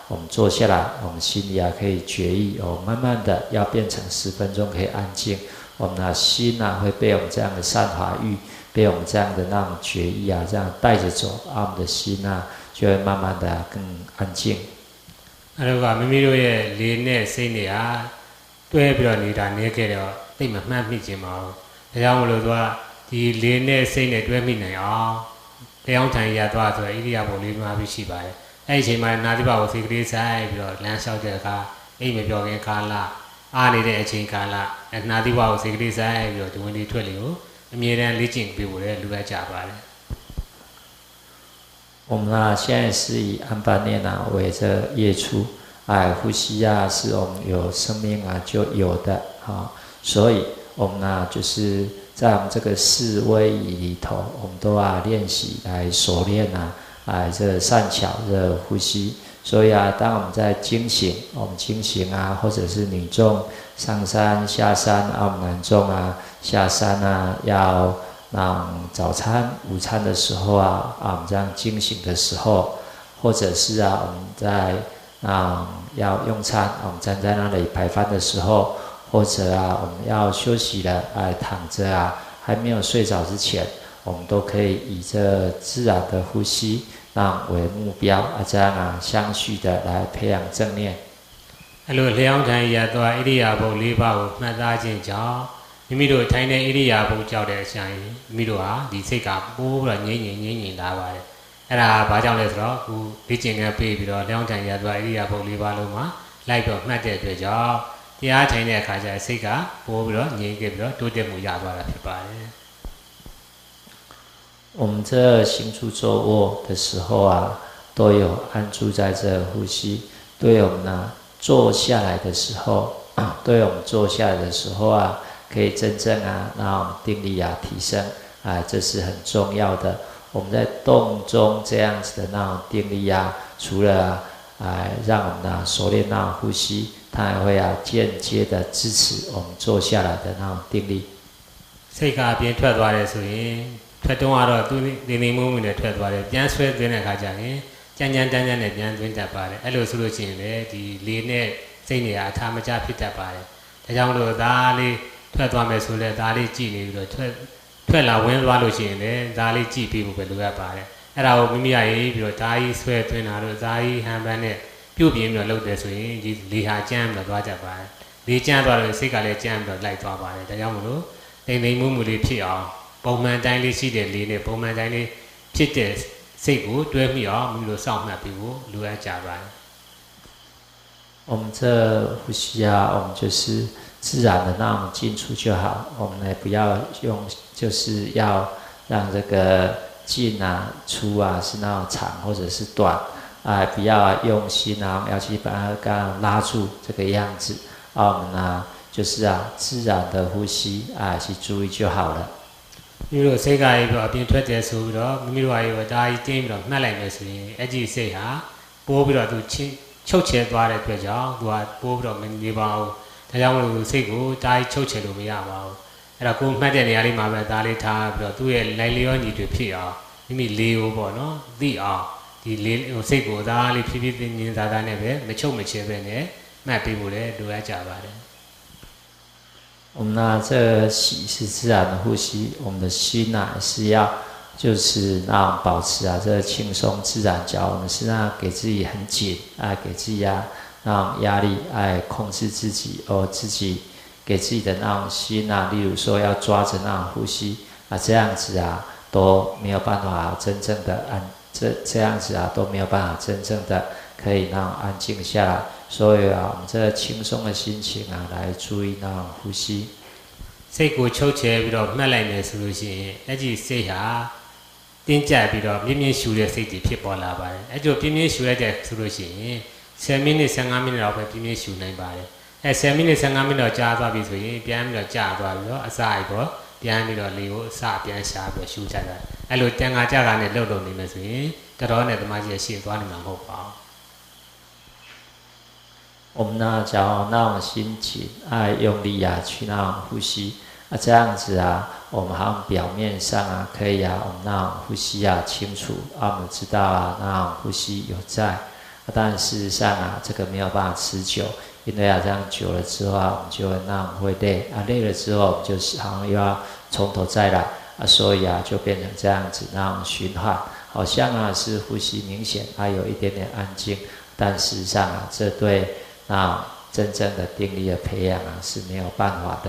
[SPEAKER 2] 我们坐下来，我们心里可以决意慢慢的要变成10分钟可以安静。我们的心会被我们这样的善法欲。被我们这样的那种决意这样带着走我们的心就会慢慢的更安静。
[SPEAKER 1] အဲ့တော့မိမိတို့ရဲ့လေနဲ့စိတ်နဲ့ တွဲပြီးတော့နေတာနေခဲ့တော့သိမမှတ်မိခြင်းမအောင်ဒါကြောင့်မလို့သူကဒီလေးနဲ့စိတ်နဲ့တွဲမိနိုင်အောင်တရားထိုင်ရသွားဆိုဣရိယာပုလေးမှာပြီးရှိပါတယ်အဲ့ဒီအချိန်မှာနာသီဘကိုစိတ်ကလေးဆိုင်ပြီးတော့လမ်းလျှောက်တဲ့အခါအိမ်မပြောခင်ကာလအားနေတဲ့အချိန်ကာလနာသီဘကိုစိတ်ကလေးဆိုင်ပြီးတော့ဒီဝင်ဒီထွက်လေကိုအမြဲတမ်းလေ့ကျင့်ပေးဖို့လည်းလိုအပ်ကြပါတယ်
[SPEAKER 2] 我们现在是以安般念为这业出，呼吸是我们有生命就有的所以我们就是在我们这个四威仪里头，我们都练习来熟练这善巧的呼吸。所以当我们在经行，我们经行或者是女众上山下山我们男众下山要让早餐、午餐的时候我们这样经行的时候，或者是我们在要用餐，我们站在那里排饭的时候，或者我们要休息了躺着还没有睡着之前，我们都可以以这自然的呼吸为目标这样相续的来培养正念。
[SPEAKER 1] အဲ့လိုလျှောင်းထိုင်ရသွားဣရိယာပု၄ပါးကိုမှတ်သားခြင်းကြောင့်မိမိတို့ထိုင်တဲ့ဣရိယာပုကြောက်တဲ့အချိန်မိမိတို့ဟာဒီစိတ်ကပိုးပြီးတော့ငြိမ့်လာပါတယ်အဲ့ဒါဘာကြောင့်လဲဆိုတော့အခုလေ့ကျင့်ခန်းပေးပြီးတော့လျှောင်းထိုင်ရသွားဣရိယာပု၄ပါးလုံးမှာလိုက်တော့မှတ်တဲ့အတွက်ကြောင့်တရားထိုင်တဲ့အခါကျစိတ်ကပိုးပြီးတော့ငြိမ့်ခဲ့ပြီးတော့တိုးတက်မှုရသွားတာဖြစ်ပါတယ်
[SPEAKER 2] 我们这行住坐卧的时候都有安住在这呼吸，对我们坐下来的时候，对我们坐下来的时候可以真正让我们定力提升这是很重要的。我们在动中这样子的那种定力除了让我们熟练那种呼吸，它还会间接的支持我们坐下来的那种定力。
[SPEAKER 1] စိတ်ကအပြင်ထွက်သွားတယ်ဆိုရင်ထွက်တော့တော့သူနေမှုနဲ့ထွက်သွားတယ်ပြန်ဆွဲသွင်းတဲ့အခါကျရင်ကြမ်းတမ်းနဲ့ပြန်သွင်းတတ်ပါတယ်အဲ့လိုဆိုလို့ရှိရင်လေဒီလေနဲ့စိတ်နေရာအထာမကျဖြစ်တတ်ပါတယ်ဒါကြောင့်လို့ဒါလေးထွက်သွားမယ်ဆိုလဲဒါလေးကြည့်နေပြီးတော့ထွက်လာဝင်သွားလို့ရှိရင်လေဒါလေးကြည့်ပြီးဖို့ပဲလိုအပ်ပါတယ်အဲ့ဒါကိုမိမိရရေးပြီးတော့ဒါကြီးဆွဲသွင်းတာတို့ဒါကြီးဟန်ပန်းနဲ့ပြုတ်ပြင်းပြီးတော့လုပ်တယ်ဆိုရင်ဒီလေဟာကြမ်းပြီးတော့သွားတတ်ပါတယ်လေကြမ်းသွားလို့စိတ်ကလည်းကြမ်းပြီးတော့လိုက်သွားပါတယ်ဒါကြောင့်မလို့နေမှုလေးဖြစ်အောင်ပုံမှန်တိုင်းလေးရှိတဲ့လေးနဲ့ပုံမှန်တိုင်းလေးဖြစ်တဲ့စိတ်ကိုတွဲမိအောင်မိလို့စောင့်မှတ်ပြီးဖို့လိုအပ်ကြပါတယ်
[SPEAKER 2] 我们这呼吸我们就是自然的那种进出就好，我们呢不要用，就是要让这个进出是那种长或者是短不要用心要去把它刚拉住这个样子我们就是自然的呼吸去注意就好了。
[SPEAKER 1] မိတို့စိတ်ကရေပြီးအပြင်ထွက်တယ်ဆိုပြီးတော့မိမိတို့ရေဒါကြီးတင်းပြီးတော့မှတ်လိုက်မယ်ဆိုရင်အဲ့ဒီစိတ်ဟာပိုးပြီးတော့သူချုပ်ချယ်သွားတဲ့အတွက်ကြောင့်သူကပိုးပြီးတော့မနေပါဘူးဒါကြောင့်မလို့စိတ်ကိုဒါကြီးချုပ်ချယ်လို့မရပါဘူးအဲ့တော့ကိုမှတ်တဲ့နေရာလေးမှာပဲဒါလေးထားပြီးတော့သူ့ရဲ့လိုက်လျောညီတွေဖြစ်အောင်မိမိလေးကိုပေါ့နော်သိအောင်ဒီလေးစိတ်ကိုဒါလေးဖြည်းဖြည်းသင်္သာသာနဲ့ပဲမချုပ်မချယ်ပဲနဲ့မှတ်ပေးဖို့လည်းလိုအပ်ကြပါတယ်
[SPEAKER 2] 我们这息是自然的呼吸，我们的心是要就是让保持这轻松自然脚，我们是给自己很紧给自己让压力控制自己自己给自己的那种心例如说要抓着那种呼吸这样子都没有办法真正的这样子都没有办法真正的可以让安静下来。所以我们这轻松的心情来注意那种呼吸。
[SPEAKER 1] စိတ်ကိုချုပ်ချယ်ပြီးတော့မှတ်လိုက်မယ်ဆိုလို့ရှိရင်အဲ့ဒီစိတ်ဟာတင်းကျပ်ပြီးတော့ပြင်းပြင်းရှူတဲ့စိတ်တွေဖြစ်ပေါ်လာပါတယ်အဲ့ဒီပြင်းပြင်းရှူရတဲ့ဆိုလို့ရှိရင်10မိနစ်15မိနစ်လောက်ပဲပြင်းပြင်းရှူနိုင်ပါတယ်အဲ့10မိနစ်15မိနစ်တော့ကြာသွားပြီဆိုရင်ပြန်ပြီးတော့ကြာသွားပြီးတော့အစာအိပ်တော့ပြန်ပြီးတော့လေကိုအစာပြန်ရှာပြီးတော့ရှူချတာအဲ့လိုတန်ခါကြတာနဲ့လှုပ်နေမယ်ဆိုရင်တော်နဲ့သမားကြီးရှေ့သွားနေမှာမဟုတ်ပါဘူး
[SPEAKER 2] 我们只要那种心情用力去那种呼吸这样子我们好像表面上可以我们那种呼吸清楚我们知道那种呼吸有在但事实上这个没有办法持久因为这样久了之后我们就会那种会累累了之后我们就是好像又要从头再来所以就变成这样子那种循环好像是呼吸明显有一点点安静但事实上这对真正的定力的培养啊是没有办法的。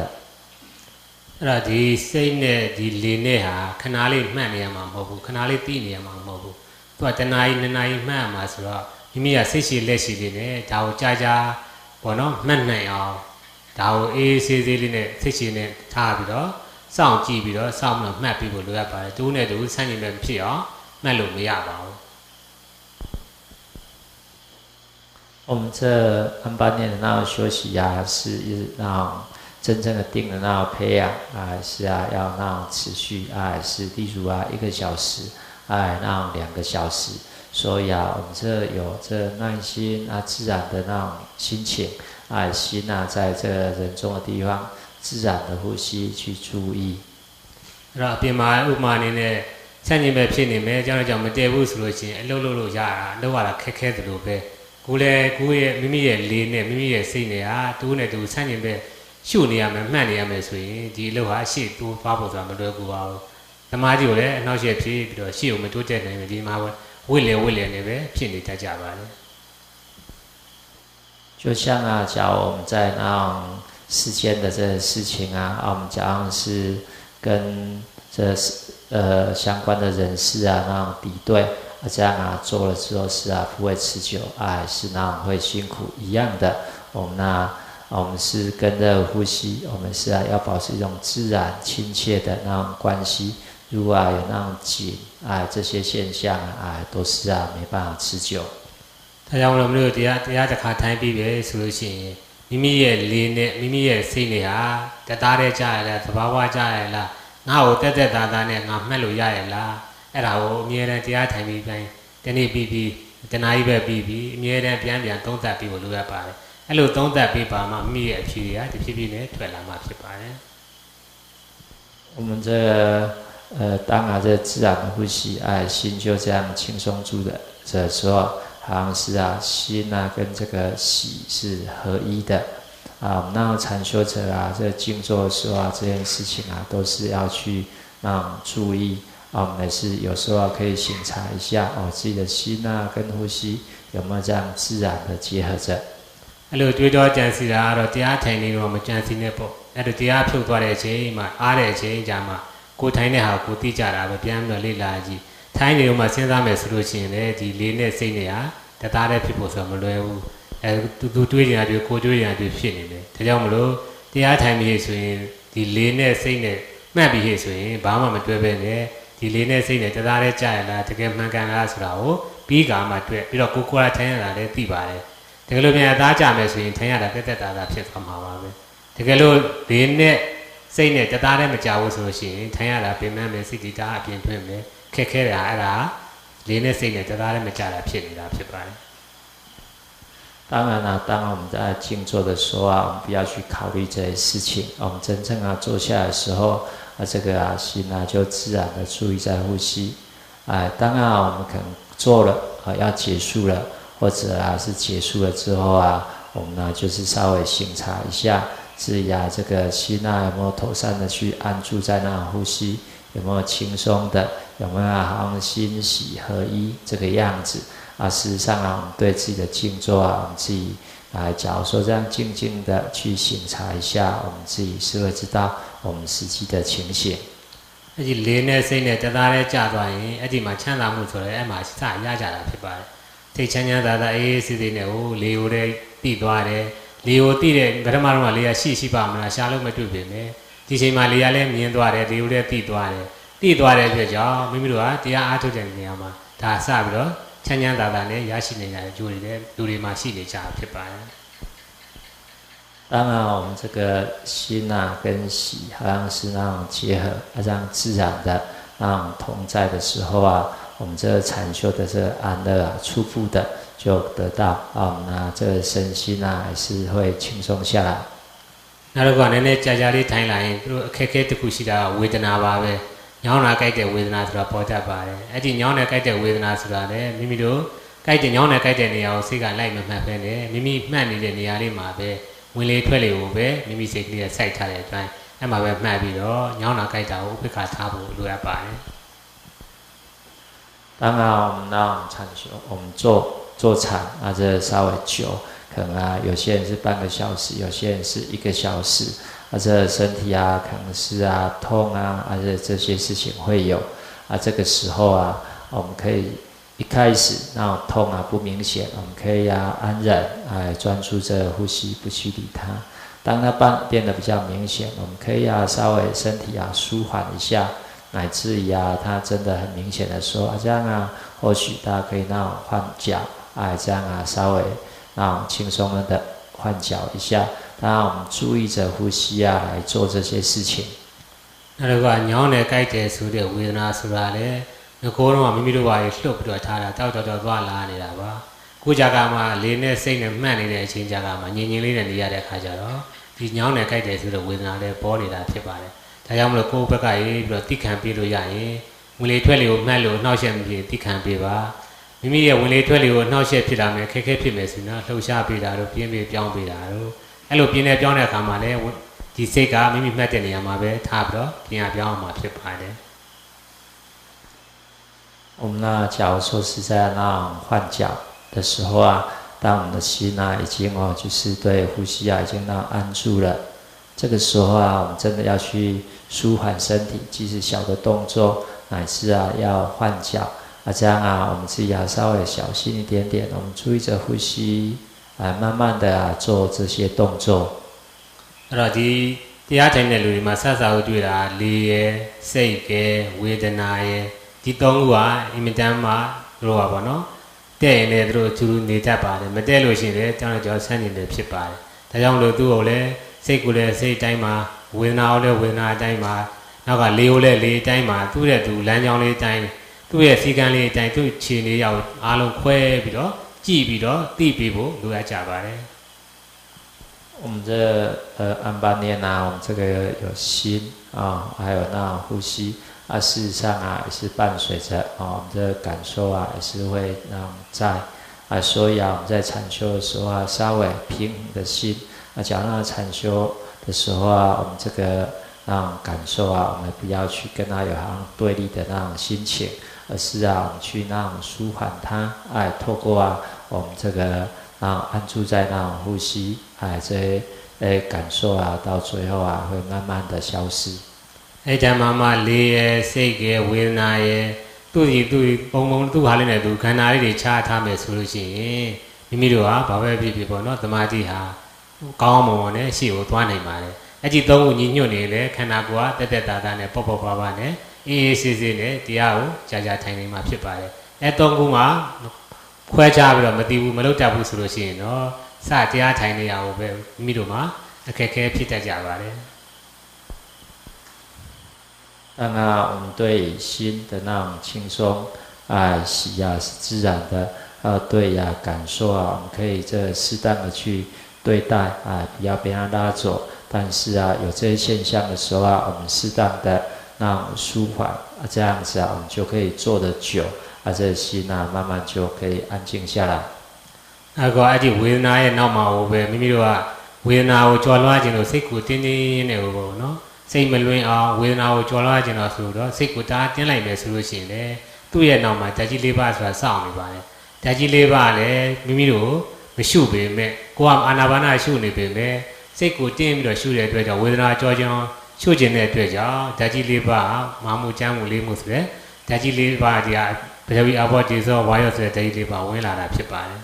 [SPEAKER 1] အဲ့ဒါဒီစိတ်နဲ့ဒီလေနဲ့ဟာခဏလေးမှတ်နေရမှာမဟုတ်ဘူးခဏလေးသိနေရမှာမဟုတ်ဘူးသူကတဏှာကြီးနှစ်နာရီမှတ်မှာဆိုတော့မိမိကစိတ်ရှိလက်ရှိလေးနဲ့ဒါကိုကြာကြာပေါ့နော်မှတ်နိုင်အောင်ဒါကိုအေးဆေးဆေးလေးနဲ့စိတ်ရှိနဲ့ထားပြီးတော့စောင့်ကြည့်ပြီးတော့စောင့်မှတ်ပြီးဖို့လိုအပ်ပါတယ်တူနဲ့တူဆန့်ကျင်ပဲဖြစ်အောင်မှတ်လို့မရပါဘူး
[SPEAKER 2] 我们这N8年的那种休息啊，是让真正的定的那种培养啊，是啊，要那种持续啊，是例如啊1个小时，啊，那2个小时，所以啊，我们这有这耐心啊，自然的那种心情啊，心啊，在这个人中的地方，自然的呼吸去注意。
[SPEAKER 1] အဲ့တော့အပြင်မှာဥပမာအနေနဲ့ဆန့်ကျင်ပဲဖြစ်နေမယ်ကြောင့်ကြောင့်မတည့်ဘူးဆိုလို့ရှိရင်အလုပ်လုပ်လို့ရတာလုပ်ရတာခက်ခဲသလိုပဲကိုယ်လည်းကိုယ့်ရဲ့မိမိရဲ့လေနဲ့မိမိရဲ့စိတ်နဲ့ဟာတူနဲ့တူဆန့်ကျင်ပဲရှုနေရမယ်မှတ်နေရမယ်ဆိုရင်ဒီအလုပ်ဟာရှေ့တိုးသွားဖို့ဆိုတာမလွယ်ကူပါဘူး။သမားကြီးကိုလည်းအနှောက်အယှက်ဖြစ်ပြီးတော့ရှေ့ကိုမတိုးတက်နိုင်ဘူးဒီမှာဝိလေနဲ့ပဲဖြစ်နေတတ်ကြပါလေ
[SPEAKER 2] 就像啊，假如我们在那种世间的这个事情啊，我们假如是跟这相关的人士啊那种敌对，这样啊做了之后是啊不会持久啊，是那种会辛苦一样的。我们是跟着呼吸，我们是啊要保持一种自然亲切的那种关系。如果啊有那种紧啊这些现象啊，都是啊没办法持久。
[SPEAKER 1] ဒါကြောင့်မလို့တရားတစ်ခါထိုင်ပြီးပဲဆိုလို့ရှိရင်မိမိရဲ့လေနဲ့မိမိရဲ့စိတ်နဲ့ဟာတသားတည်းကြားရလားသဘာဝကြားရလားငါ့ကိုတက်သားနဲ့ငါမှတ်လို့ရရလားအဲ့ဒါကိုအမြဲတမ်းတရားထိုင်ပြီးတိုင်းတနေ့ပြီးတနားကြီးပဲပြီးအမြဲတမ်းပြန်သုံးသပ်ပြီးလို့လိုရပါတယ်အဲ့လိုသုံးသပ်ပြီးပါမှမိမိရဲ့အဖြေတွေကတဖြည်းဖြည်းနဲ့ထွက်လာမှဖြစ်ပါတယ်
[SPEAKER 2] 我们这当啊这自然的呼吸哎心就这样轻松住的这时候好像是啊，心啊跟这个喜是合一的啊。那禅修者啊，这静坐的时候啊，这件事情啊，都是要去注意啊。我们也是有时候可以省察一下哦，自己的心啊跟呼吸有没有这样自然的结合着。
[SPEAKER 1] အဲ့လိုတွေးတော့ကြံစီတာကတော့တရားထိုင်နေတော့မကြံစီနဲ့ပေါ့အဲ့လိုတရားဖြုတ်သွားတဲ့အချိန်မှာအားတဲ့အချိန်ကြာမှကိုထိုင်တဲ့ဟာကိုသိကြတာပဲပြန်ပြီးလေ့လာကြည့်ထိုင်းနေတော့မှစဉ်းစားမယ်ဆိုလို့ရှိရင်လည်းဒီလေးနဲ့စိတ်နဲ့ဟာတသားတည်းဖြစ်ဖို့ဆိုမလွယ်ဘူးသူတွေးနေတာတွေကိုတွေးနေတာတွေဖြစ်နေတယ်ဒါကြောင့်မလို့တရားထိုင်ပြီးဆိုရင်ဒီလေးနဲ့စိတ်နဲ့မှတ်ပြီးဆိုရင်ဘာမှမတွဲပဲနဲ့ဒီလေးနဲ့စိတ်နဲ့တသားတည်းကြာရလားတကယ်မှန်ကန်လားဆိုတာကိုပြီးကမှတွေ့ပြီးတော့ကိုယ်ထိုင်ရတာလည်းသိပါတယ်တကယ်လို့ပြန်အသားကြမယ်ဆိုရင်ထိုင်ရတာတက်တာဖြစ်သွားမှာပါပဲတကယ်လို့လေးနဲ့စိတ်နဲ့တသားတည်းမကြဘူးဆိုလို့ရှိရင်ထိုင်ရတာပြင်မှန်းမယ်စိတ်တီတာအပြင်တွင်းမယ်ခက်ခဲတာအဲ့ဒါလေးနဲ့စိတ်နဲ့တသားတည်းမကြတာဖြစ်နေတာဖြစ်ပါတယ်
[SPEAKER 2] 当然啦，当我们在静坐的时候啊，我们不要去考虑这些事情。我们真正啊坐下来的时候，这个啊心啊就自然的注意在呼吸。当然我们可能做了要结束了，或者啊是结束了之后啊，我们呢就是稍微省察一下自己啊这个心啊有没有妥善的去安住在那呼吸，有没有轻松的，有没有好像心喜合一这个样子。事实上啊，我们对自己的静坐啊，我们自己假如说这样静静的去省察一下，我们自己是会知道我们实际的情形。
[SPEAKER 1] အဲ့ဒီလေးနဲ့စိတ်နဲ့တသားတည်းကြာသွားရင်အဲ့ဒီမှာချမ်းသာမှုဆိုရဲအဲ့မှာစရကြတာဖြစ်ပါတယ်။သိချမ်းသာအေးစစ်စစ်နဲ့ဟိုလေကိုလည်းတိသွားတယ်။လေကိုတိတဲ့ပထမတော့လေကရှိပါမလားရှားလို့မတွေ့ပေမဲ့ဒီချိန်မှာလေကလည်းမြင်သွားတယ်လေကိုလည်းတိသွားတယ်။တိသွားတဲ့အတွက်ကြောင့်မိမိတို့ကတရားအားထုတ်တဲ့နေရာမှာဒါစပြီးတော့ချမ်းသာနဲ့ရရှိနေကြတဲ့ကြိုးတွေလည်းလူတွေမှာရှိနေကြဖြစ်ပါတယ်
[SPEAKER 2] 当然，我们这个心啊跟喜好像是那种结合，这样自然的那种同在的时候啊，我们这个禅修的这个安乐啊，初步的就得到啊，那这个身心啊还是会轻松下来。
[SPEAKER 1] နောက်တစ်ခုကနည်းနည်းကြာကြာလေးထိုင်လာရင်သူတို့အခက်အခဲတစ်ခုရှိတာကဝေဒနာပါပဲညောင်းတာကြိုက်တဲ့ဝေဒနာဆိုတာပေါ်တတ်ပါတယ်အဲ့ဒီညောင်းတဲ့ကြိုက်တဲ့ဝေဒနာဆိုတာလည်းမိမိတို့ကြိုက်တဲ့ညောင်းတဲ့ကြိုက်တဲ့နေရာကိုစိတ်ကလိုက်မမှတ်ပဲနဲ့မိမိမှတ်နေတဲ့နေရာလေးမှာပဲဝင်လေထွက်လေကိုပဲမိမိစိတ်ကလေးစိုက်ထားတဲ့အတိုင်းအဲ့မှာပဲမှတ်ပြီးတော့ညောင်းတာကြိုက်တာကိုဥပ္ပခါထားဖို့လိုအပ်ပါတယ်
[SPEAKER 2] 当然，我们那种禅修，我们坐禅这稍微久，可能有些人是半个小时，有些人是1个小时，这身体可能是痛这些事情会有这个时候我们可以一开始那种痛不明显，我们可以安忍专注着呼吸，不去理它。当它变得比较明显，我们可以稍微身体舒缓一下，乃至于它真的很明显的时候这样或许大家可以那种换脚这样稍微那种轻松的换脚一下，当然我们注意着呼吸来做这些事情。
[SPEAKER 1] 那个ညောင်းနဲ့ကြိုက်တယ်ဆိုတဲ့ဝေဒနာဆိုတာလေငကိုတော့မိမိတို့ဘာလှုပ်ပြီးတော့ထားတာတောက်သွားလာနေတာပါကိုကြကမှလေနဲ့စိတ်နဲ့မှတ်နေတဲ့အချိန်ကြကမှငြင်းလေးနဲ့နေရတဲ့အခါကျတော့ဒီညောင်းနဲ့ကြိုက်တယ်ဆိုတဲ့ဝေဒနာလည်းပေါ်နေတာဖြစ်ပါတယ်ဒါကြောင့်မလို့ကိုယ့်ဘက်ကရေးပြီးတော့တိခံပေးလို့ရရင်ဝင်လေထွက်လေကိုမှတ်လို့နှောက်ယှက်မဖြစ်တိခံပေးပါမိမိရဲ့ဝင်လေထွက်လေကိုနှောက်ယှက်ဖြစ်လာမယ်ခက်ခဲဖြစ်မယ်ဆိုတော့လှုပ်ရှားပေးတာတို့ပြင်းပြောင်းပေးတာတို့အဲ့လိုပြင်းနေပြောင်းတဲ့အခါမှာလည်းဒီစိတ်ကမိမိမှတ်တဲ့နေရာမှာပဲထားပြီးတော့ပြင်ပြောင်းအောင်မှာဖြစ်ပါတယ်
[SPEAKER 2] 我们假如说是在那换脚的时候当我们的心已经就是对呼吸已经安住了，这个时候我们真的要去舒缓身体，即使小的动作，乃至要换脚这样我们自己稍微小心一点点，我们注意着呼吸慢慢的做这些动作。
[SPEAKER 1] အဲ့တော့ဒီတရားထိုင်တဲ့လူတွေမှာဆက်စားကိုတွေ့တာလေရယ်စိတ်ရယ်ဝေဒနာရယ်ဒီသုံးခုကအင်မတန်မှတို့ပါနော်တဲ့ရင်လည်းတို့သူနေတတ်ပါတယ်မတဲ့လို့ရှိရင်လည်းတောင်းကြောဆန်းနေတယ်ဖြစ်ပါတယ်ဒါကြောင့်လို့သူ့ကိုလည်းစိတ်ကိုလည်းစိတ်တိုင်းမှာဝေဒနာကိုလည်းဝေဒနာတိုင်းမှာနောက်ကလေကိုလည်းလေတိုင်းမှာသူ့ရဲ့သူလမ်းကြောင်းလေးတိုင်းသူ့ရဲ့စီကံလေးတိုင်းသူ့ခြေလေးရောက်အားလုံးခွဲပြီးတော့ကြည့်ပြီးတော့သိပြီးဖို့လိုအပ်ကြပါတယ်
[SPEAKER 2] 我们这安般念我们这个有心还有那呼吸事实上也是伴随着我们的感受也是会在所以我们在禅修的时候稍微平衡的心讲到禅修的时候我们这个那种感受我们不要去跟它有好像对立的那种心情，而是我们去那种舒缓它透过我们这个安住在那种呼吸这些感受到最后会慢慢的消失。
[SPEAKER 1] အဲ့ဒါမှလေရယ်စိတ်ရယ်ဝေဒနာရယ်သူ့ပုံသူ့ဟာလေးနဲ့သူခန္ဓာလေးတွေခြားထားမယ်ဆိုလို့ရှိရင်မိမိတို့ဘာပဲဖြစ်ဖြစ်ပေါ့နော်သမာဓိဟာကောင်းမွန်နဲ့ရှေ့ကိုသွားနိုင်ပါတယ်အဲ့ဒီသုံးခုညီညွတ်နေလေခန္ဓာကိုယ်ကတက်တာနဲ့ပေါ့ပါနဲ့အေးဆေးနဲ့တရားကိုကြာထိုင်နေမှာဖြစ်ပါတယ်အဲ့သုံးခုမှာခွဲခြားပြီးတော့မသိဘူးမလုပ်တတ်ဘူးဆိုလို့ရှိရင်တော့စတရားထိုင်နေရအောင်ပဲမိမိတို့မှာအခက်အခဲဖြစ်တတ်ကြပါတယ်
[SPEAKER 2] 让我们对心的那种轻松喜是自然的对感受我们可以适当的去对待不要被它拉走，但是有这些现象的时候我们适当的那种舒缓这样子我们就可以做得久这心慢慢就可以安静下来。
[SPEAKER 1] အဲ့ဒီဝေဒနာရဲ့နောက်မှာပဲမိမိတို့ကဝေဒနာကိုကြော်လွှားခြင်းလို့စိတ်ကိုတင်းနေပေါ့နော်စိတ်မလွင်အောင်ဝေဒနာကိုကြော်လွှားခြင်းတော့ဆိုတော့စိတ်ကိုတားတင်းလိုက်မယ်ဆိုလို့ရှိရင်လေသူ့ရဲ့နောက်မှာဓာတ်ကြီး၄ပါးဆိုတာစောင့်နေပါတယ်ဓာတ်ကြီး၄ပါးလည်းမိမိတို့မရှုပေမဲ့ကိုယ်ကအာနာပါနရှုနေပေမဲ့စိတ်ကိုတင်းပြီးတော့ရှုတဲ့အတွက်ကြောင့်ဝေဒနာကြောခြင်းရှုခြင်းတဲ့အတွက်ကြောင့်ဓာတ်ကြီး၄ပါးမာမှုချမ်းမှုလေးမှုဆိုတဲ့ဓာတ်ကြီး၄ပါးဒီဟာပထဝီအဘောတိသောဝါယောဆိုတဲ့ဓာတ်ကြီး၄ပါးဝင်လာတာဖြစ်ပါတယ်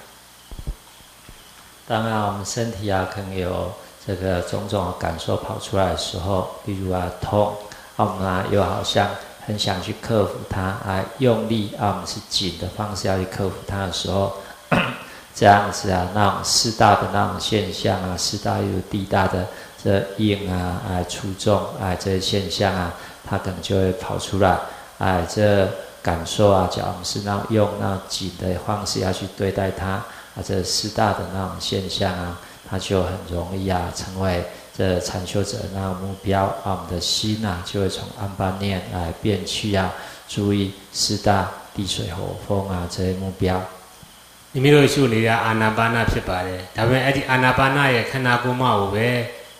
[SPEAKER 2] 当然我们身体可能有这个种种的感受跑出来的时候，比如痛我们又好像很想去克服它用力我们是紧的方式要去克服它的时候这样子那种四大的那种现象四大又地大的这硬粗重这些现象它可能就会跑出来这感受假如我们是用那种紧的方式要去对待它这四大的那种现象它就很容易成为这禅修者那目标我们的心就会从安般念变去注意四大地水火风这些目标。
[SPEAKER 1] မိမိတို့ရှုနေတာအာနာပါနဖြစ်ပါတယ်ဒါပေမဲ့အဲ့ဒီအာနာပါနရဲ့ခန္ဓာကိုယ်မှာကိုပဲ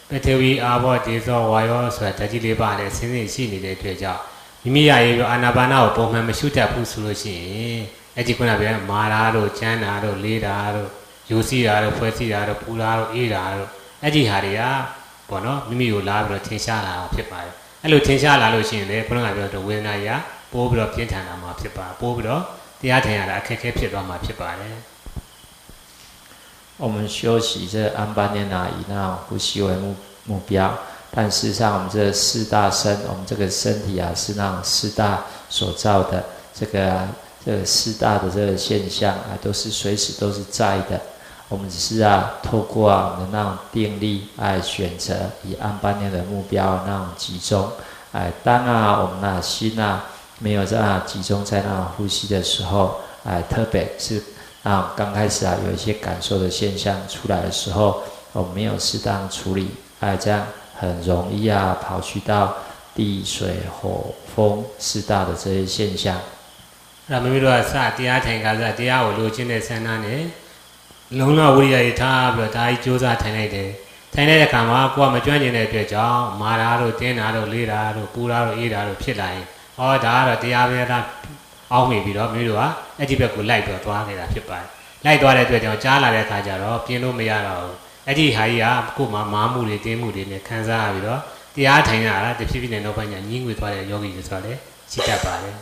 [SPEAKER 1] ပထဝီအာဘောဒေဇောဝါယောဆိုတာဓာတ်ကြီး၄ပါးနဲ့ဆင်းဆင်းရှိနေတဲ့အတွက်ကြောင့်မိမိရရေးပြီးအာနာပါနကိုပုံမှန်မရှုတတ်ဘူးဆိုလို့ရှိရင်အဲ့ဒီခုနကပြောမာတာတို့ချမ်းတာတို့လေးတာတို့ ယူစီတာတို့ဖွဲ့စည်းတာတို့ပူတာတို့အေးတာတို့အဲ့ဒီဟာတွေကပေါ့နော်မိမိကိုလာပြီးတော့ထင်ရှားလာတာဖြစ်ပါတယ်အဲ့လိုထင်ရှားလာလို့ရှိရင်လေဘုရားကပြောတော့ဝေဒနာကြီးပိုးပြီးတော့ပြင်းထန်လာမှာဖြစ်ပါပိုးပြီးတော့တရားထိုင်ရတာအခက်အခဲဖြစ်သွားမှာဖြစ်ပါတယ်
[SPEAKER 2] 我们修习这安般念啊，以那种呼吸为目标，但事实上，我们这四大身，我们这个身体啊，是那种四大所造的，这个四大的这个现象啊，都是随时都是在的。我们只是透过我们的那种定力来选择以安般念的目标那种集中。当我们心没有这样集中在那种呼吸的时候，特别是刚开始有一些感受的现象出来的时候，我们没有适当处理，这样很容易跑去到地水火风四大的这些现象。
[SPEAKER 1] 那么，比如说，တရားထိုင်ကြစားတရားကိုလိုချင်တဲ့ဆန္ဒနဲ့လုံလဝိရိယရထားပြီးတော့ဒါကြီးကြိုးစားထိုင်လိုက်တယ်ထိုင်တဲ့အခါမှာကိုယ်ကမကြွန့်ကျင်တဲ့အတွက်ကြောင့်မာတာတို့တင်းတာတို့လေးတာတို့ပူတာတို့အေးတာတို့ဖြစ်လာရင်ဟောဒါကတော့တရားပဲဒါအောင်းမိပြီးတော့မျိုးတို့ကအဲ့ဒီဘက်ကိုလိုက်ပြီးတော့သွားနေတာဖြစ်ပါတယ်လိုက်သွားတဲ့အတွက်ကြောင့်ကြားလာတဲ့အခါကျတော့ပြင်းလို့မရတော့ဘူးအဲ့ဒီဟာကြီးကကိုယ်မှာမာမှုတွေတင်းမှုတွေနဲ့ခံစားရပြီးတော့တရားထိုင်ရတာတဖြည်းဖြည်းနဲ့နောက်ပိုင်းကျညှင်းငွေသွားတဲ့ယောဂီတွေဆိုတော့လေရှိတတ်ပါတယ်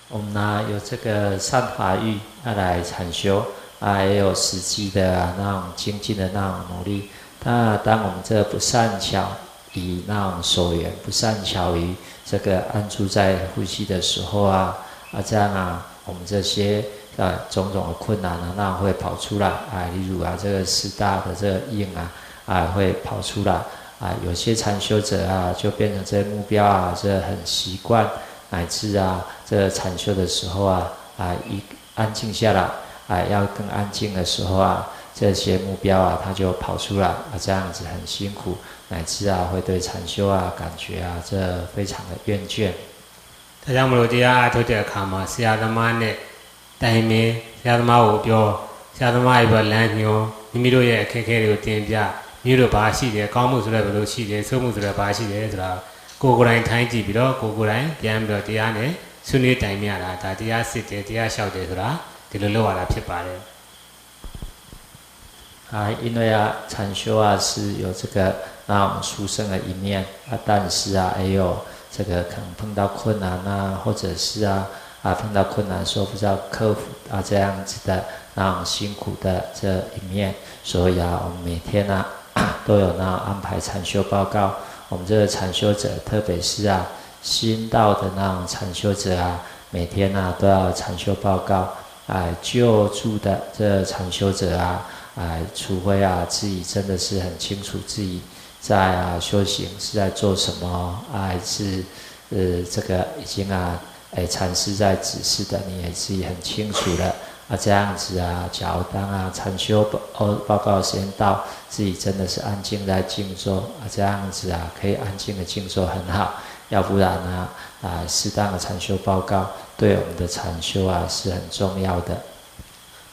[SPEAKER 2] 我们有这个善法欲来禅修也有实际的那种精进的那种努力。那当我们这不善巧以那种手缘，不善巧于这个安住在呼吸的时候这样我们这些种种的困难那会跑出来例如这个四大的这个应会跑出来有些禅修者就变成这目标这很习惯。乃至这禅修的时候一安静下来要更安静的时候这些目标它就跑出来这样子很辛苦，乃至会对禅修感觉这非常的厌倦。
[SPEAKER 1] ဒါကြောင့်မလို့တရားထုတ်တဲ့အခါမှာဆရာသမားနဲ့တိုင်ပင်ဆရာသမားကိုပြောဆရာသမားရဲ့လမ်းညွှန်မိမိတို့ရဲ့အခက်အခဲတွေကိုတင်ပြမိတို့ဘာရှိတယ်ကောင်းမှုဆိုတဲ့ဘယ်လိုရှိတယ်ဆိုးမှုဆိုတဲ့ဘာရှိတယ်ဆိုတာကိုယ်ကိုယ်တိုင်ထိုင်ကြည့်ပြီးတော့ကိုယ်ကိုယ်တိုင်ပြန်ပြီးတော့တရားနဲ့ဆွေးနွေးတိုင်မြတာဒါတရားစစ်တယ်တရားလျှောက်တယ်ဆိုတာဒီလိုလုပ်ရတာဖြစ်ပါတယ်
[SPEAKER 2] 因为禅修是有这个那种殊胜的一面但是也有这个可能碰到困难或者是碰到困难说不知道克服这样子的那种辛苦的这一面，所以我们每天都有那安排禅修报告。我们这个禅修者，特别是新到的那种禅修者每天都要禅修报告。救助的这禅修者除非自己真的是很清楚自己在修行是在做什么还是这个已经禅师在指示的，你也自己很清楚了这样子假如当禅修报告时间到，自己真的是安静在静坐这样子可以安静的静坐很好。要不然适当的禅修报告对我们的禅修是很重要的。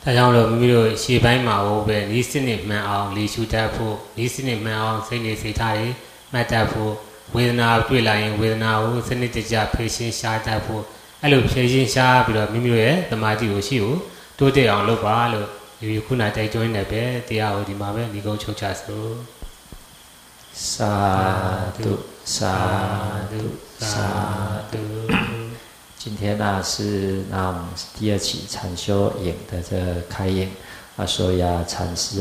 [SPEAKER 1] ဒါကြောင့်လို့မိမိတို့ရှေ့ပိုင်းမှာဟိုပဲဤစနစ်မှန်အောင်လေရှုတတ်ဖို့ဤစနစ်မှန်အောင်စိတ်နေစိတ်ထားတွေမှတ်တတ်ဖို့ဝေဒနာတွေ့လာရင်ဝေဒနာကိုစနစ်တကျဖြေရှင်းရှားတတ်ဖို့အဲ့လိုဖြေရှင်းရှားပြီးတော့မိမိတို့ရဲ့သမာဓိကိုရှိကိုတိုးတက်အောင်လုပ်ပါလို့ဒီခုနတိုက်တွန်းနေပဲတရားကိုဒီမှာပဲဒီကုန်းချုပ်ချစို့
[SPEAKER 2] 萨度萨度萨度。今天是那我们第二期禅修营的这个开营所以禅师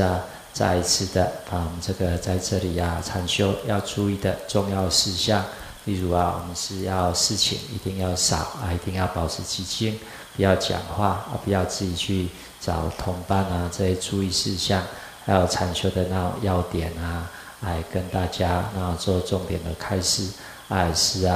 [SPEAKER 2] 再一次的把我们这个在这里禅修要注意的重要事项，例如我们是要事情一定要少一定要保持寂静，不要讲话不要自己去找同伴这些注意事项，还有禅修的那种要点来跟大家做重点的开示，是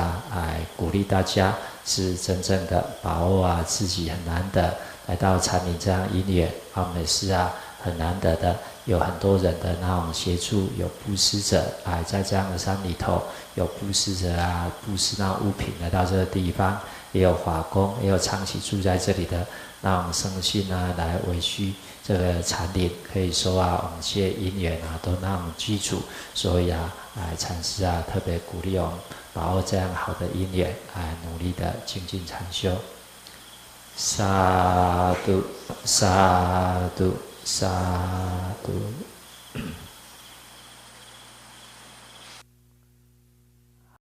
[SPEAKER 2] 鼓励大家是真正的把握自己很难得来到禅林这样因缘，我们也是很难得的有很多人的那种协助，有布施者在这样的山里头有布施者布施那物品来到这个地方，也有法工，也有长期住在这里的那种生信来维续这个禅林，可以说我们这些因缘都那种基础，所以禅师特别鼓励我们把握这样好的因缘努力的精进禅修。萨度萨度萨度。